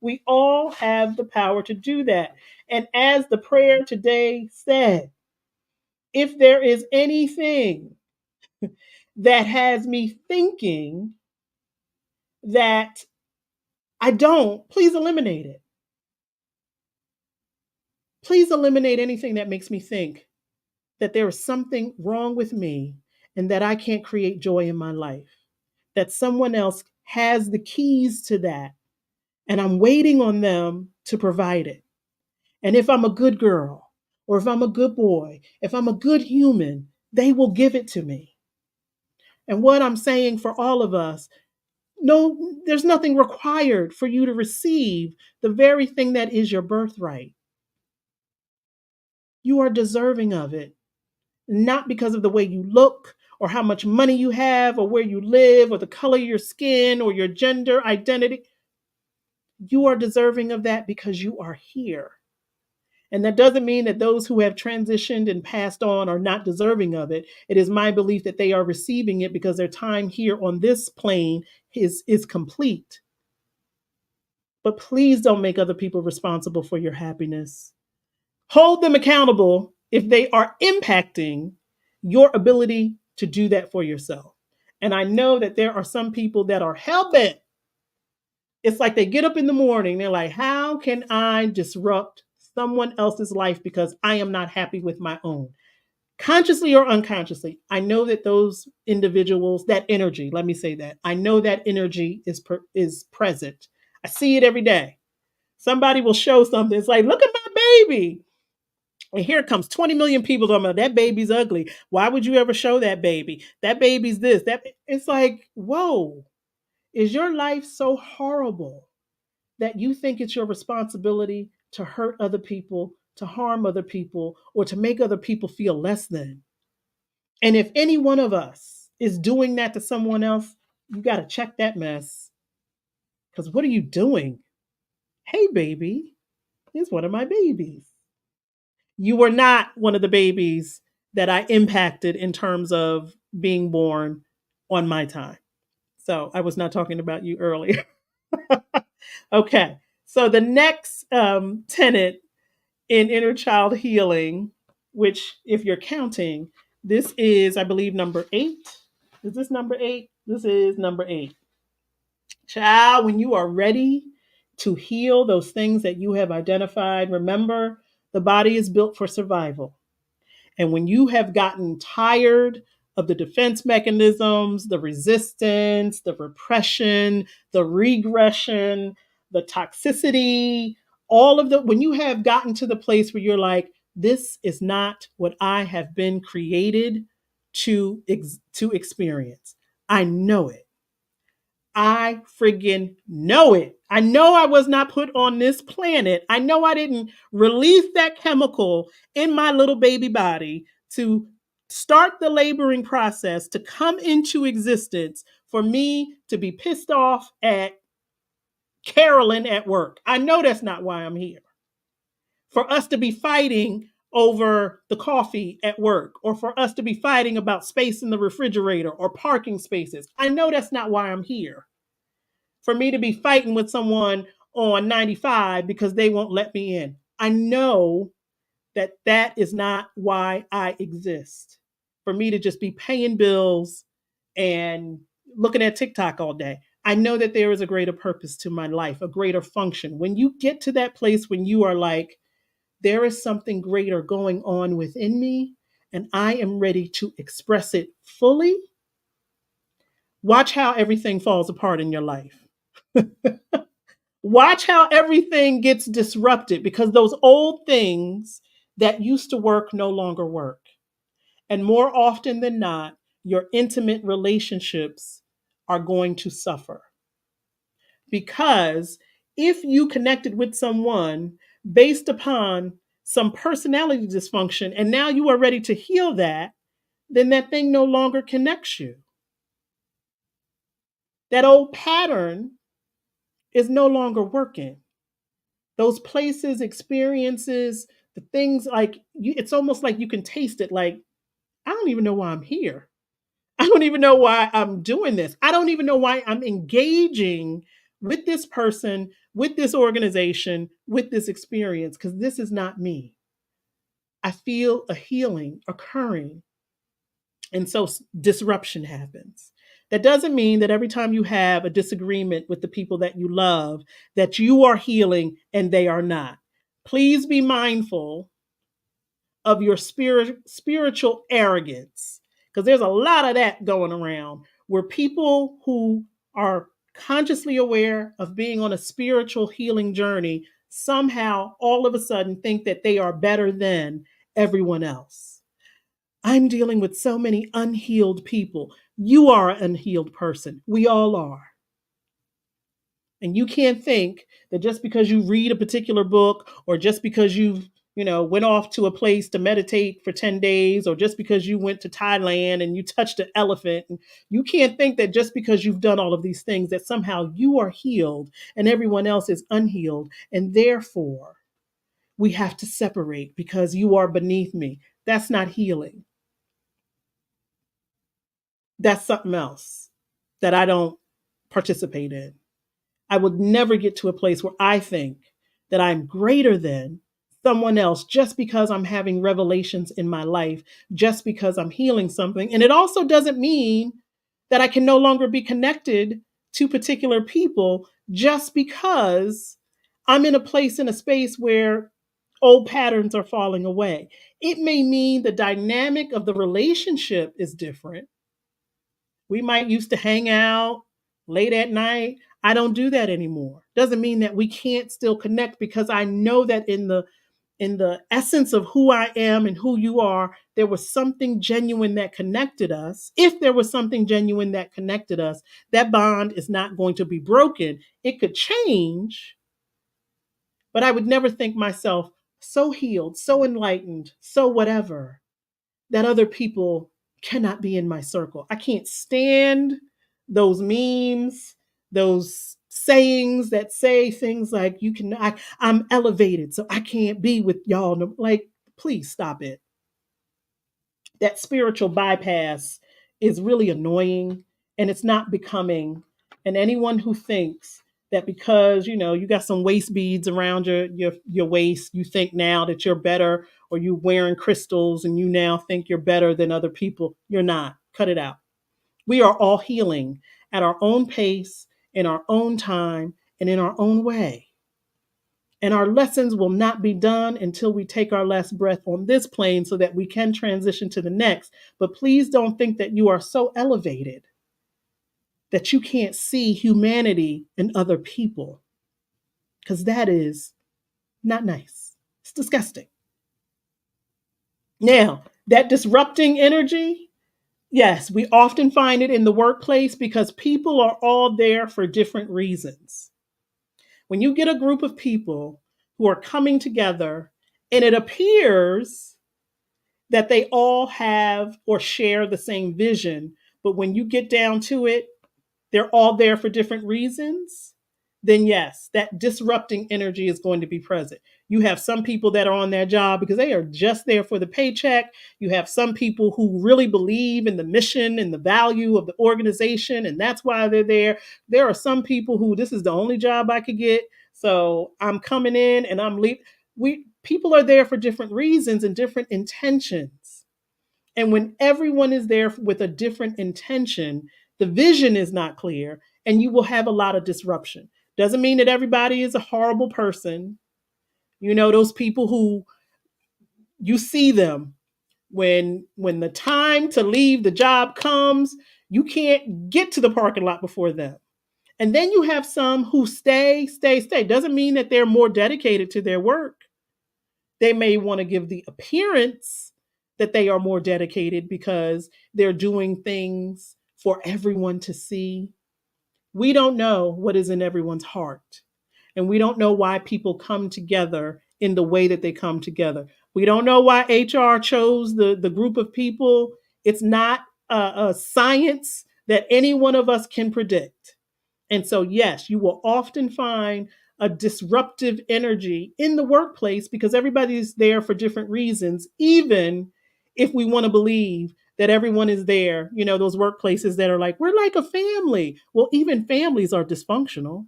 We all have the power to do that. And as the prayer today said, if there is anything that has me thinking that I don't, please eliminate it. Please eliminate anything that makes me think that there is something wrong with me and that I can't create joy in my life, that someone else has the keys to that and I'm waiting on them to provide it. And if I'm a good girl or if I'm a good boy, if I'm a good human, they will give it to me. And what I'm saying for all of us, no, there's nothing required for you to receive the very thing that is your birthright. You are deserving of it, not because of the way you look or how much money you have or where you live or the color of your skin or your gender identity. You are deserving of that because you are here. And that doesn't mean that those who have transitioned and passed on are not deserving of it. It is my belief that they are receiving it because their time here on this plane is complete. But please don't make other people responsible for your happiness. Hold them accountable if they are impacting your ability to do that for yourself. And I know that there are some people that are hell bent. It's like they get up in the morning, they're like, how can I disrupt someone else's life because I am not happy with my own? Consciously or unconsciously, I know that those individuals, that energy, let me say that, I know that energy is present. I see it every day. Somebody will show something. It's like, look at my baby. And here comes 20 million people talking about that baby's ugly. Why would you ever show that baby? That baby's this. That it's like, whoa, is your life so horrible that you think it's your responsibility to hurt other people, to harm other people, or to make other people feel less than? And if any one of us is doing that to someone else, you got to check that mess. Because what are you doing? Hey, baby, here's one of my babies. You were not one of the babies that I impacted in terms of being born on my time. So I was not talking about you earlier. Okay. So the next tenet in inner child healing, which, if you're counting, this is, I believe, number 8. Is this number 8? This is number 8. Child, when you are ready to heal those things that you have identified, remember the body is built for survival. And when you have gotten tired of the defense mechanisms, the resistance, the repression, the regression, the toxicity, all of the, when you have gotten to the place where you're like, this is not what I have been created to experience. I know it. I friggin' know it. I know I was not put on this planet. I know I didn't release that chemical in my little baby body to start the laboring process to come into existence for me to be pissed off at Carolyn at work. I know that's not why I'm here. For us to be fighting over the coffee at work, or for us to be fighting about space in the refrigerator or parking spaces. I know that's not why I'm here. For me to be fighting with someone on 95 because they won't let me in. I know that that is not why I exist. For me to just be paying bills and looking at TikTok all day. I know that there is a greater purpose to my life, a greater function. When you get to that place when you are like, there is something greater going on within me, and I am ready to express it fully, watch how everything falls apart in your life. Watch how everything gets disrupted because those old things that used to work no longer work. And more often than not, your intimate relationships are going to suffer because If you connected with someone based upon some personality dysfunction and now you are ready to heal that, then that thing no longer connects you. That old pattern is no longer working. Those places, experiences, the things like you, it's almost like you can taste it like, I don't even know why I'm here. I don't even know why I'm doing this. I don't even know why I'm engaging with this person, with this organization, with this experience, because this is not me. I feel a healing occurring. And so disruption happens. That doesn't mean that every time you have a disagreement with the people that you love, that you are healing and they are not. Please be mindful of your spiritual arrogance, because there's a lot of that going around where people who are consciously aware of being on a spiritual healing journey somehow all of a sudden think that they are better than everyone else. I'm dealing with so many unhealed people. You are an unhealed person. We all are. And you can't think that just because you read a particular book or just because you went off to a place to meditate for 10 days or just because you went to Thailand and you touched an elephant, and you can't think that just because you've done all of these things that somehow you are healed and everyone else is unhealed, and therefore we have to separate because you are beneath me. That's not healing. That's something else that I don't participate in. I would never get to a place where I think that I'm greater than someone else just because I'm having revelations in my life, just because I'm healing something. And it also doesn't mean that I can no longer be connected to particular people just because I'm in a place, in a space where old patterns are falling away. It may mean the dynamic of the relationship is different. We might used to hang out late at night. I don't do that anymore. Doesn't mean that we can't still connect, because I know that in the essence of who I am and who you are, there was something genuine that connected us. If there was something genuine that connected us, that bond is not going to be broken. It could change, but I would never think myself so healed, so enlightened, so whatever, that other people cannot be in my circle. I can't stand those memes, those sayings that say things like I'm elevated, so I can't be with y'all. No, like, please stop it. That spiritual bypass is really annoying and it's not becoming. And anyone who thinks that because you got some waist beads around your waist, you think now that you're better, or you wearing crystals and you now think you're better than other people, you're not. Cut it out. We are all healing at our own pace, in our own time, and in our own way. And our lessons will not be done until we take our last breath on this plane so that we can transition to the next. But please don't think that you are so elevated that you can't see humanity in other people, because that is not nice. It's disgusting. Now, that disrupting energy, yes, we often find it in the workplace because people are all there for different reasons. When you get a group of people who are coming together and it appears that they all have or share the same vision, but when you get down to it, they're all there for different reasons, then yes, that disrupting energy is going to be present. You have some people that are on their job because they are just there for the paycheck. You have some people who really believe in the mission and the value of the organization, and that's why they're there. There are some people who, this is the only job I could get, so I'm coming in and I'm leaving. People are there for different reasons and different intentions. And when everyone is there with a different intention, the vision is not clear and you will have a lot of disruption. Doesn't mean that everybody is a horrible person. Those people who you see them when the time to leave the job comes, you can't get to the parking lot before them. And then you have some who stay. Doesn't mean that they're more dedicated to their work. They may want to give the appearance that they are more dedicated because they're doing things for everyone to see. We don't know what is in everyone's heart. And we don't know why people come together in the way that they come together. We don't know why HR chose the group of people. It's not a science that any one of us can predict. And so, yes, you will often find a disruptive energy in the workplace because everybody's there for different reasons, even if we want to believe that everyone is there, those workplaces that are like, we're like a family. Well, even families are dysfunctional.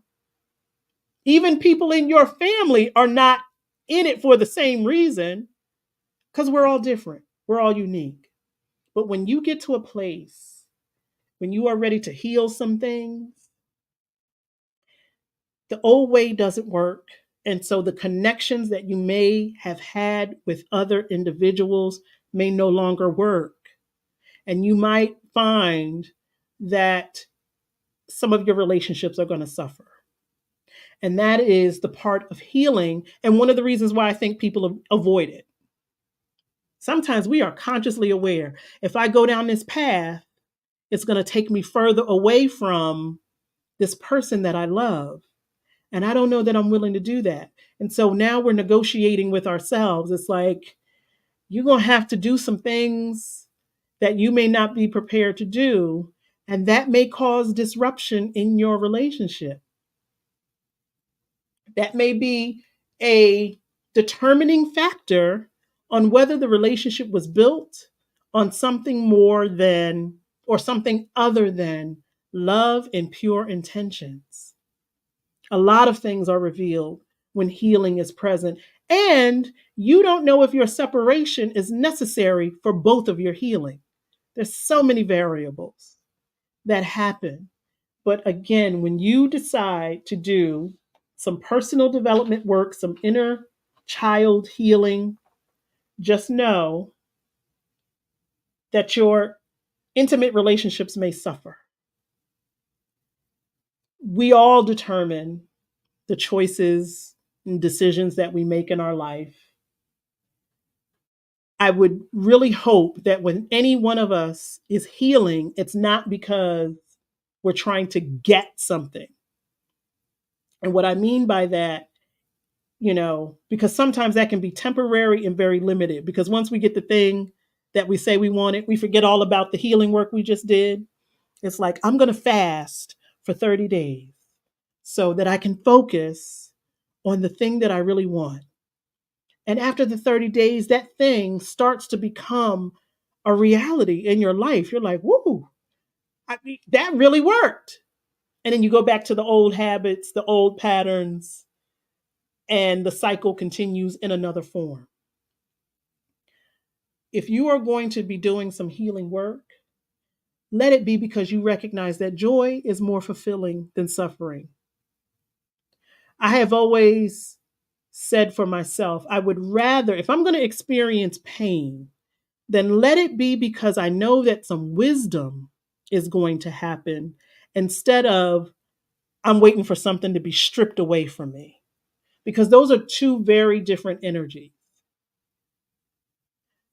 Even people in your family are not in it for the same reason because we're all different. We're all unique. But when you get to a place, when you are ready to heal some things, the old way doesn't work. And so the connections that you may have had with other individuals may no longer work. And you might find that some of your relationships are going to suffer. And that is the part of healing. And one of the reasons why I think people avoid it. Sometimes we are consciously aware. If I go down this path, it's going to take me further away from this person that I love. And I don't know that I'm willing to do that. And so now we're negotiating with ourselves. It's like, you're going to have to do some things that you may not be prepared to do. And that may cause disruption in your relationship. That may be a determining factor on whether the relationship was built on something more than or something other than love and pure intentions. A lot of things are revealed when healing is present. And you don't know if your separation is necessary for both of your healing. There's so many variables that happen. But again, when you decide to do some personal development work, some inner child healing, just know that your intimate relationships may suffer. We all determine the choices and decisions that we make in our life. I would really hope that when any one of us is healing, it's not because we're trying to get something. And what I mean by that, because sometimes that can be temporary and very limited. Because once we get the thing that we say we wanted, we forget all about the healing work we just did. It's like, I'm going to fast for 30 days so that I can focus on the thing that I really want. And after the 30 days, that thing starts to become a reality in your life. You're like, woo, that really worked. And then you go back to the old habits, the old patterns, and the cycle continues in another form. If you are going to be doing some healing work, let it be because you recognize that joy is more fulfilling than suffering. I have always said for myself, I would rather, if I'm going to experience pain, then let it be because I know that some wisdom is going to happen instead of I'm waiting for something to be stripped away from me. Because those are two very different energies.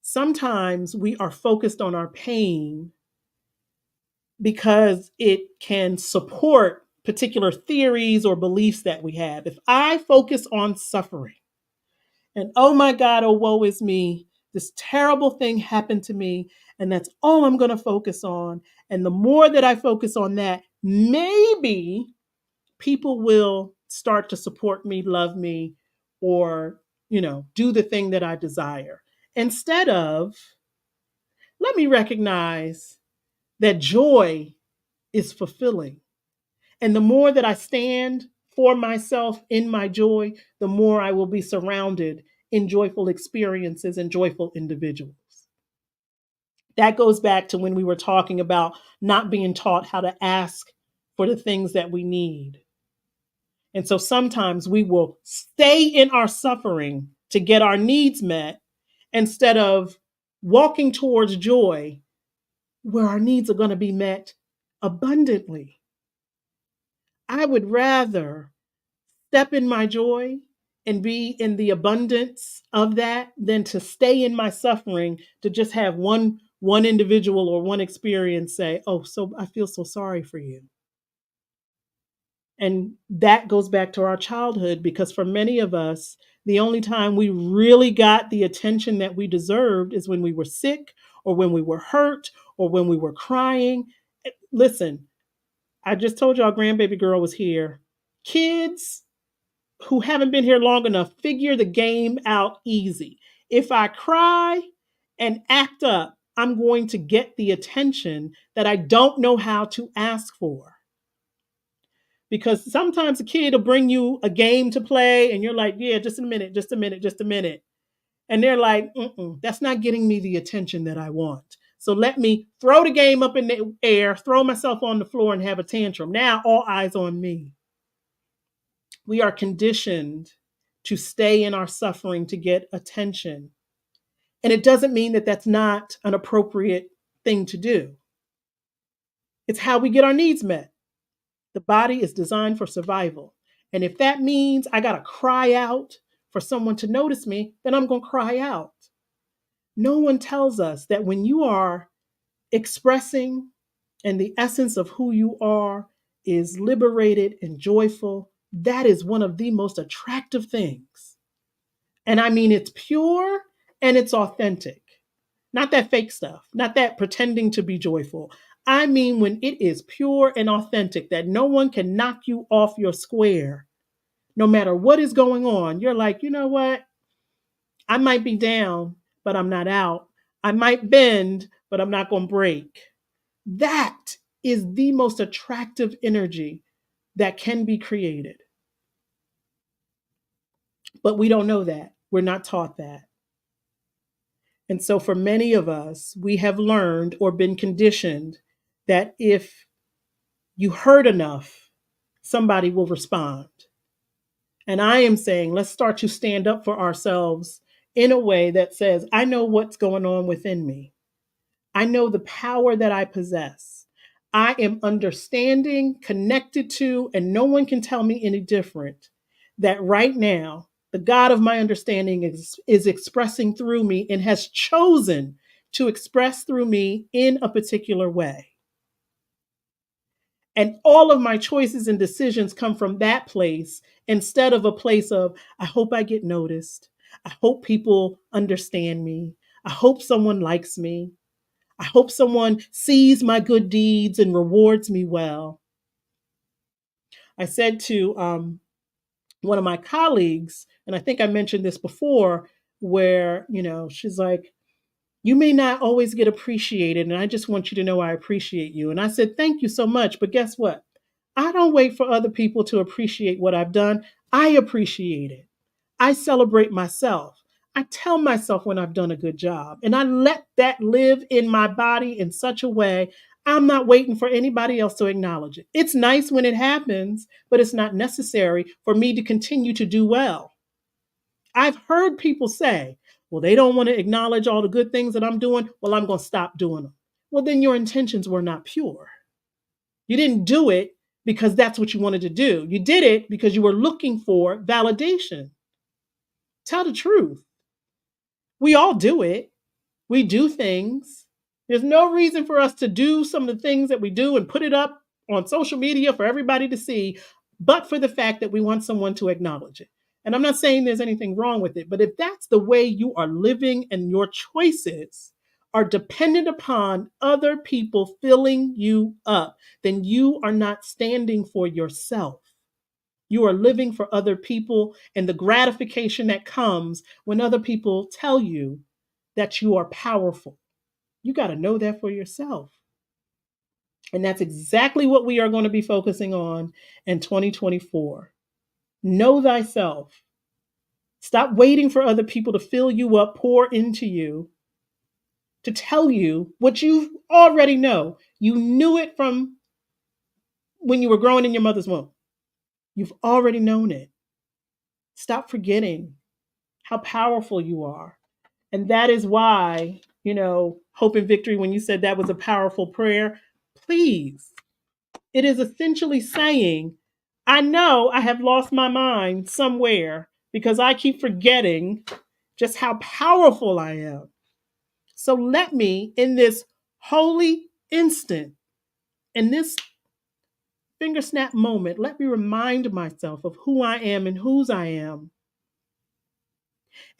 Sometimes we are focused on our pain because it can support particular theories or beliefs that we have. If I focus on suffering and oh my God, oh woe is me, this terrible thing happened to me, and that's all I'm going to focus on. And the more that I focus on that, maybe people will start to support me, love me, or, do the thing that I desire. Instead of, let me recognize that joy is fulfilling. And the more that I stand for myself in my joy, the more I will be surrounded in joyful experiences and joyful individuals. That goes back to when we were talking about not being taught how to ask for the things that we need. And so sometimes we will stay in our suffering to get our needs met instead of walking towards joy where our needs are going to be met abundantly. I would rather step in my joy and be in the abundance of that than to stay in my suffering to just have one individual or one experience say, "Oh, so I feel so sorry for you." And that goes back to our childhood because for many of us, the only time we really got the attention that we deserved is when we were sick or when we were hurt or when we were crying. Listen, I just told y'all grandbaby girl was here. Kids who haven't been here long enough figure the game out easy. If I cry and act up, I'm going to get the attention that I don't know how to ask for. Because sometimes a kid will bring you a game to play and you're like, yeah, just a minute, just a minute, just a minute. And they're like, that's not getting me the attention that I want. So let me throw the game up in the air, throw myself on the floor and have a tantrum. Now all eyes on me. We are conditioned to stay in our suffering to get attention. And it doesn't mean that that's not an appropriate thing to do. It's how we get our needs met. The body is designed for survival. And if that means I got to cry out for someone to notice me, then I'm going to cry out. No one tells us that when you are expressing and the essence of who you are is liberated and joyful, that is one of the most attractive things. And I mean, it's pure and it's authentic. Not that fake stuff, not that pretending to be joyful. I mean, when it is pure and authentic, that no one can knock you off your square, no matter what is going on. You're like, you know what? I might be down, but I'm not out. I might bend, but I'm not going to break. That is the most attractive energy that can be created. But we don't know that. We're not taught that. And so, for many of us, we have learned or been conditioned that if you hurt enough, somebody will respond. And I am saying, let's start to stand up for ourselves in a way that says, I know what's going on within me. I know the power that I possess. I am understanding, connected to, and no one can tell me any different. That right now, the God of my understanding is expressing through me and has chosen to express through me in a particular way. And all of my choices and decisions come from that place instead of a place of, I hope I get noticed. I hope people understand me. I hope someone likes me. I hope someone sees my good deeds and rewards me well. I said to one of my colleagues, and I think I mentioned this before, where, she's like, you may not always get appreciated, and I just want you to know I appreciate you. And I said, thank you so much. But guess what? I don't wait for other people to appreciate what I've done. I appreciate it. I celebrate myself. I tell myself when I've done a good job, and I let that live in my body in such a way I'm not waiting for anybody else to acknowledge it. It's nice when it happens, but it's not necessary for me to continue to do well. I've heard people say, well, they don't want to acknowledge all the good things that I'm doing. Well, I'm going to stop doing them. Well, then your intentions were not pure. You didn't do it because that's what you wanted to do. You did it because you were looking for validation. Tell the truth. We all do it. We do things. There's no reason for us to do some of the things that we do and put it up on social media for everybody to see, but for the fact that we want someone to acknowledge it. And I'm not saying there's anything wrong with it, but if that's the way you are living and your choices are dependent upon other people filling you up, then you are not standing for yourself. You are living for other people and the gratification that comes when other people tell you that you are powerful. You got to know that for yourself. And that's exactly what we are going to be focusing on in 2024. Know thyself. Stop waiting for other people to fill you up, pour into you, to tell you what you already know. You knew it from when you were growing in your mother's womb. You've already known it. Stop forgetting how powerful you are. And that is why, hope and victory, when you said that was a powerful prayer, please, it is essentially saying, I know I have lost my mind somewhere because I keep forgetting just how powerful I am. So let me, in this holy instant, in this finger snap moment. Let me remind myself of who I am and whose I am.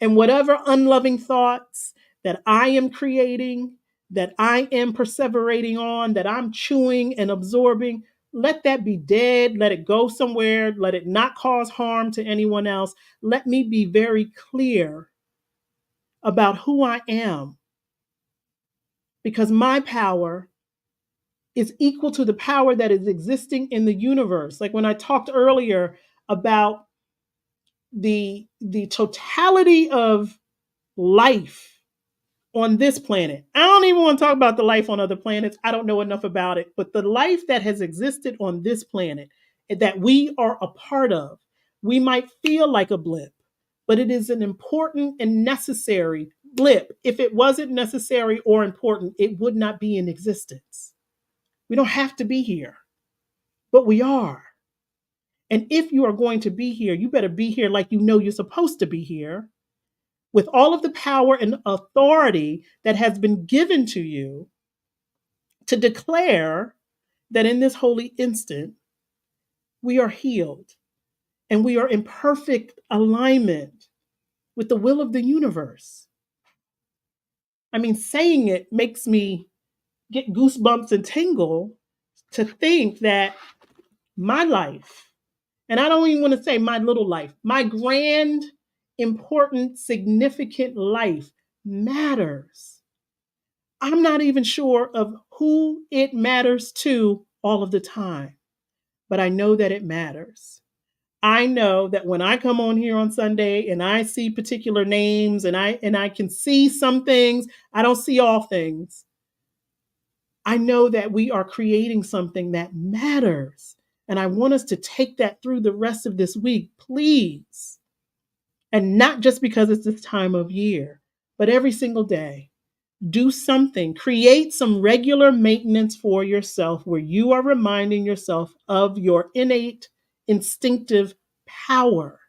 And whatever unloving thoughts that I am creating, that I am perseverating on, that I'm chewing and absorbing, let that be dead. Let it go somewhere. Let it not cause harm to anyone else. Let me be very clear about who I am, because my power is equal to the power that is existing in the universe. Like when I talked earlier about the totality of life on this planet. I don't even want to talk about the life on other planets. I don't know enough about it. But the life that has existed on this planet that we are a part of, we might feel like a blip, but it is an important and necessary blip. If it wasn't necessary or important, it would not be in existence. We don't have to be here, but we are. And if you are going to be here, you better be here like you know you're supposed to be here, with all of the power and authority that has been given to you to declare that in this holy instant, we are healed and we are in perfect alignment with the will of the universe. I mean, saying it makes me get goosebumps and tingle to think that my life, and I don't even want to say my little life, my grand, important, significant life matters. I'm not even sure of who it matters to all of the time, but I know that it matters. I know that when I come on here on Sunday and I see particular names and I can see some things, I don't see all things. I know that we are creating something that matters. And I want us to take that through the rest of this week, please. And not just because it's this time of year, but every single day. Do something, create some regular maintenance for yourself where you are reminding yourself of your innate instinctive power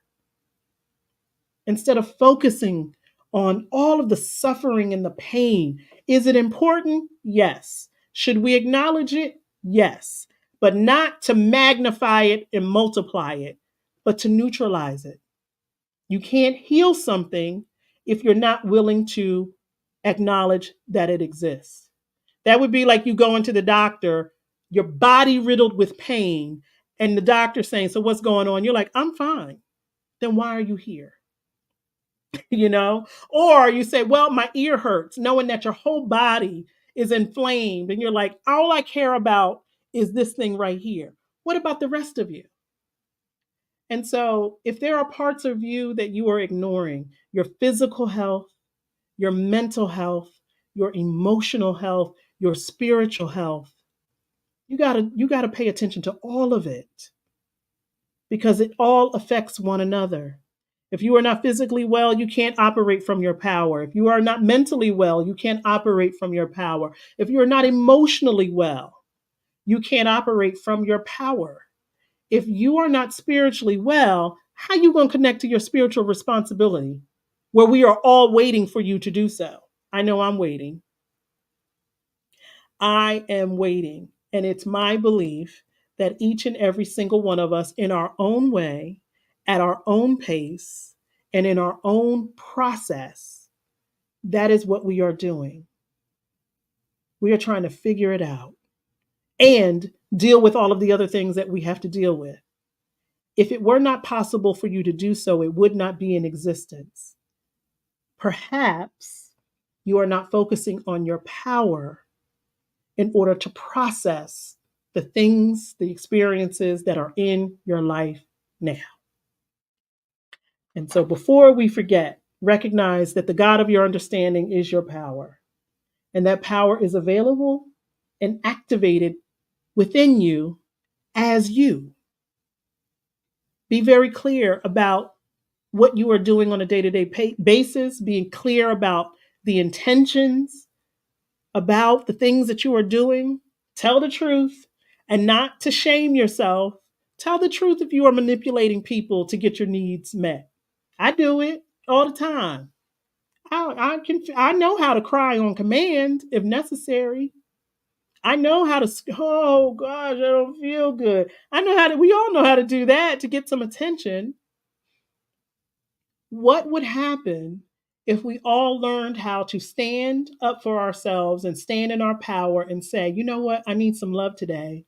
instead of focusing on all of the suffering and the pain. Is it important? Yes. Should we acknowledge it? Yes. But not to magnify it and multiply it, but to neutralize it. You can't heal something if you're not willing to acknowledge that it exists. That would be like you going to the doctor, your body riddled with pain, and the doctor saying, "So what's going on?" You're like, "I'm fine." Then why are you here? You know? Or you say, "Well, my ear hurts," knowing that your whole body is inflamed, and you're like, "All I care about is this thing right here." What about the rest of you? And so, if there are parts of you that you are ignoring, your physical health, your mental health, your emotional health, your spiritual health, you got to pay attention to all of it because it all affects one another. If you are not physically well, you can't operate from your power. If you are not mentally well, you can't operate from your power. If you are not emotionally well, you can't operate from your power. If you are not spiritually well, how are you going to connect to your spiritual responsibility where we are all waiting for you to do so? I know I'm waiting. I am waiting. And it's my belief that each and every single one of us, in our own way, at our own pace, and in our own process, that is what we are doing. We are trying to figure it out and deal with all of the other things that we have to deal with. If it were not possible for you to do so, it would not be in existence. Perhaps you are not focusing on your power in order to process the things, the experiences that are in your life now. And so before we forget, recognize that the God of your understanding is your power, and that power is available and activated within you as you. Be very clear about what you are doing on a day to day basis, being clear about the intentions, about the things that you are doing. Tell the truth and not to shame yourself. Tell the truth if you are manipulating people to get your needs met. I do it all the time. I know how to cry on command if necessary. I know how to, oh gosh, I don't feel good. I know how to, we all know how to do that to get some attention. What would happen if we all learned how to stand up for ourselves and stand in our power and say, you know what, I need some love today.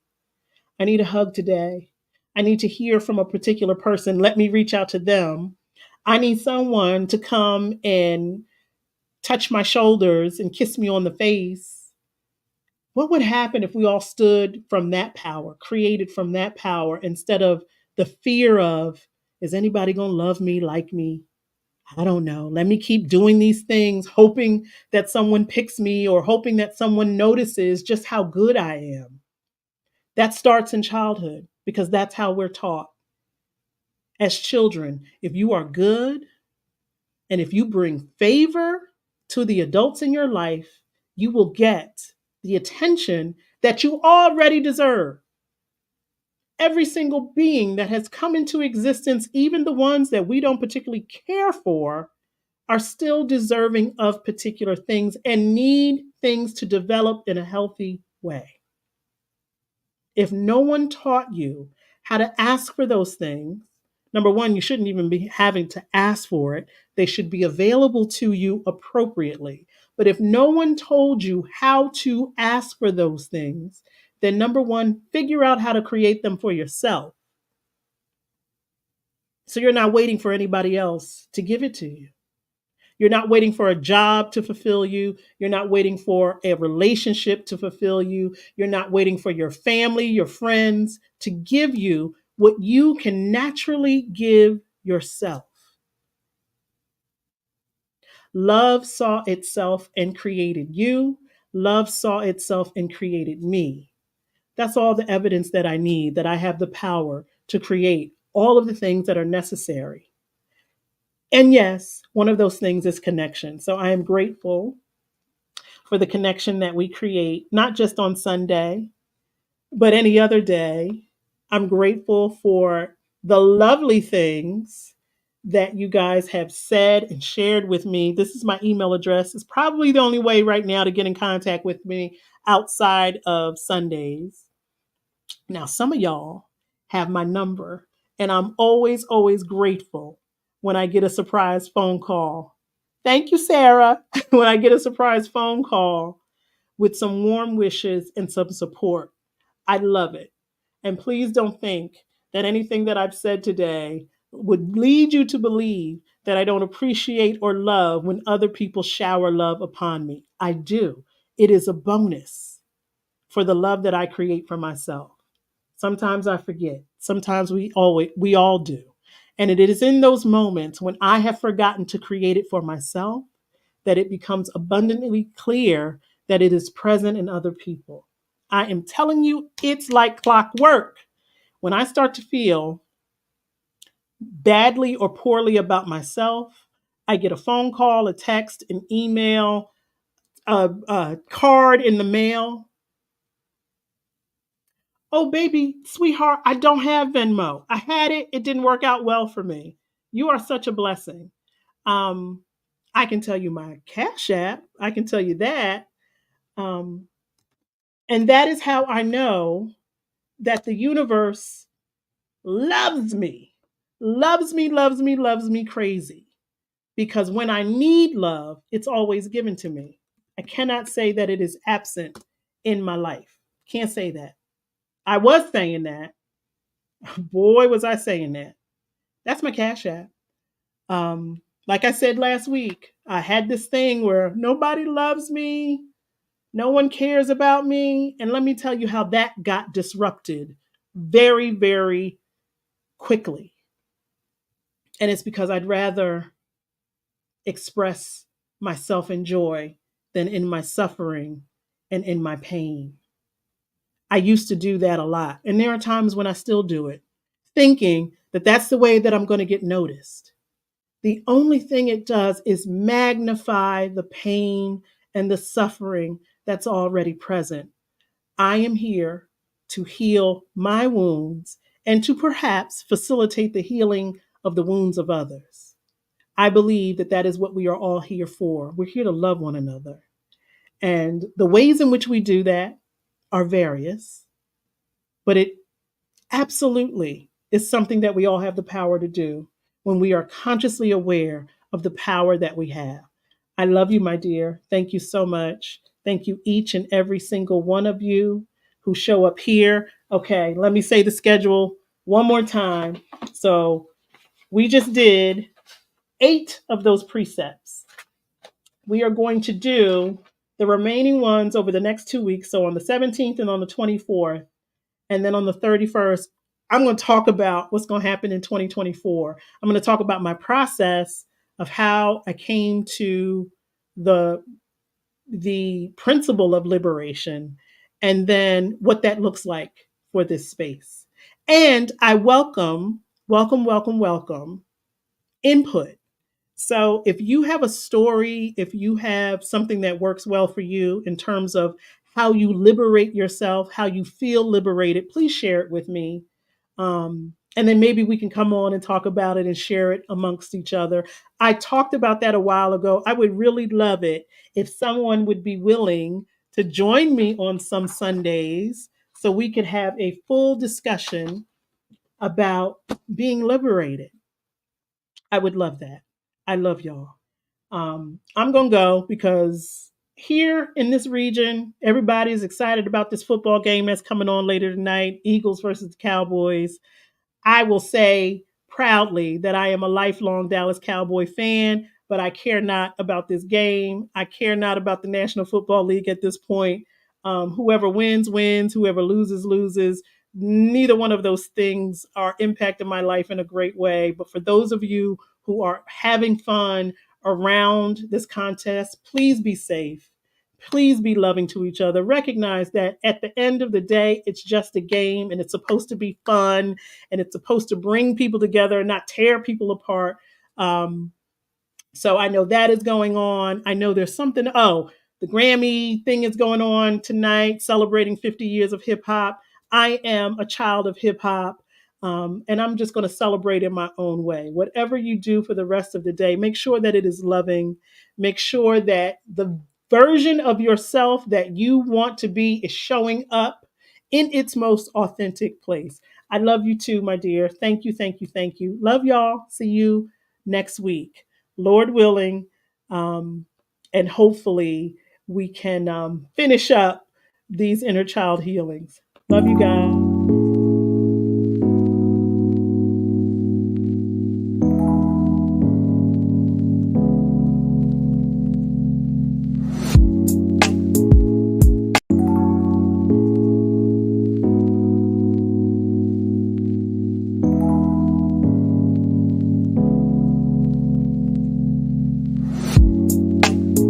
I need a hug today. I need to hear from a particular person. Let me reach out to them. I need someone to come and touch my shoulders and kiss me on the face. What would happen if we all stood from that power, created from that power, instead of the fear of, is anybody going to love me, like me? I don't know. Let me keep doing these things, hoping that someone picks me or hoping that someone notices just how good I am. That starts in childhood because that's how we're taught as children. If you are good and if you bring favor to the adults in your life, you will get the attention that you already deserve. Every single being that has come into existence, even the ones that we don't particularly care for, are still deserving of particular things and need things to develop in a healthy way. If no one taught you how to ask for those things, number one, you shouldn't even be having to ask for it. They should be available to you appropriately. But if no one told you how to ask for those things, then number one, figure out how to create them for yourself. So you're not waiting for anybody else to give it to you. You're not waiting for a job to fulfill you. You're not waiting for a relationship to fulfill you. You're not waiting for your family, your friends to give you what you can naturally give yourself. Love saw itself and created you. Love saw itself and created me. That's all the evidence that I need, that I have the power to create all of the things that are necessary. And yes, one of those things is connection. So I am grateful for the connection that we create, not just on Sunday, but any other day. I'm grateful for the lovely things that you guys have said and shared with me. This is my email address. It's probably the only way right now to get in contact with me outside of Sundays. Now, some of y'all have my number, and I'm always, always grateful when I get a surprise phone call. Thank you, Sarah. When I get a surprise phone call with some warm wishes and some support. I love it. And please don't think that anything that I've said today would lead you to believe that I don't appreciate or love when other people shower love upon me. I do. It is a bonus for the love that I create for myself. Sometimes I forget. Sometimes we all do. And it is in those moments when I have forgotten to create it for myself that it becomes abundantly clear that it is present in other people. I am telling you, it's like clockwork. When I start to feel badly or poorly about myself, I get a phone call, a text, an email, a card in the mail. Oh, baby, sweetheart, I don't have Venmo. I had it, it didn't work out well for me. You are such a blessing. Um, I can tell you my Cash App, I can tell you that. Um, and that is how I know that the universe loves me, loves me, loves me, loves me crazy. Because when I need love, it's always given to me. I cannot say that it is absent in my life. Can't say that. I was saying that. Boy, was I saying that. That's my Cash App. Like I said last week, I had this thing where nobody loves me, no one cares about me. And let me tell you how that got disrupted very, very quickly. And it's because I'd rather express myself in joy than in my suffering and in my pain. I used to do that a lot. And there are times when I still do it, thinking that that's the way that I'm going to get noticed. The only thing it does is magnify the pain and the suffering that's already present. I am here to heal my wounds and to perhaps facilitate the healing of the wounds of others. I believe that that is what we are all here for. We're here to love one another. And the ways in which we do that are various, but it absolutely is something that we all have the power to do when we are consciously aware of the power that we have. I love you, my dear. Thank you so much. Thank you, each and every single one of you who show up here. Okay, let me say the schedule one more time. So we just did 8 of those precepts. We are going to do the remaining ones over the next 2 weeks. So on the 17th and on the 24th. And then on the 31st, I'm going to talk about what's going to happen in 2024. I'm going to talk about my process of how I came to the the principle of liberation and then what that looks like for this space. And I welcome input. So if you have a story, if you have something that works well for you in terms of how you liberate yourself, how you feel liberated, please share it with me. And then maybe we can come on and talk about it and share it amongst each other. I talked about that a while ago. I would really love it if someone would be willing to join me on some Sundays so we could have a full discussion about being liberated. I would love that. I love y'all. I'm going to go because here in this region, everybody is excited about this football game that's coming on later tonight, Eagles versus the Cowboys. I will say proudly that I am a lifelong Dallas Cowboy fan, but I care not about this game. I care not about the National Football League at this point. Whoever wins, wins. Whoever loses, loses. Neither one of those things are impacting my life in a great way. But for those of you who are having fun around this contest, please be safe. Please be loving to each other. Recognize that at the end of the day, it's just a game and it's supposed to be fun and it's supposed to bring people together and not tear people apart. Um, so I know that is going on. I know there's something. Oh, the Grammy thing is going on tonight, celebrating 50 years of hip hop. I am a child of hip hop. And I'm just going to celebrate in my own way. Whatever you do for the rest of the day, make sure that it is loving. Make sure that the version of yourself that you want to be is showing up in its most authentic place. I love you too, my dear. Thank you, thank you, thank you. Love y'all. See you next week. Lord willing, um, and hopefully we can finish up these inner child healings. Love you guys.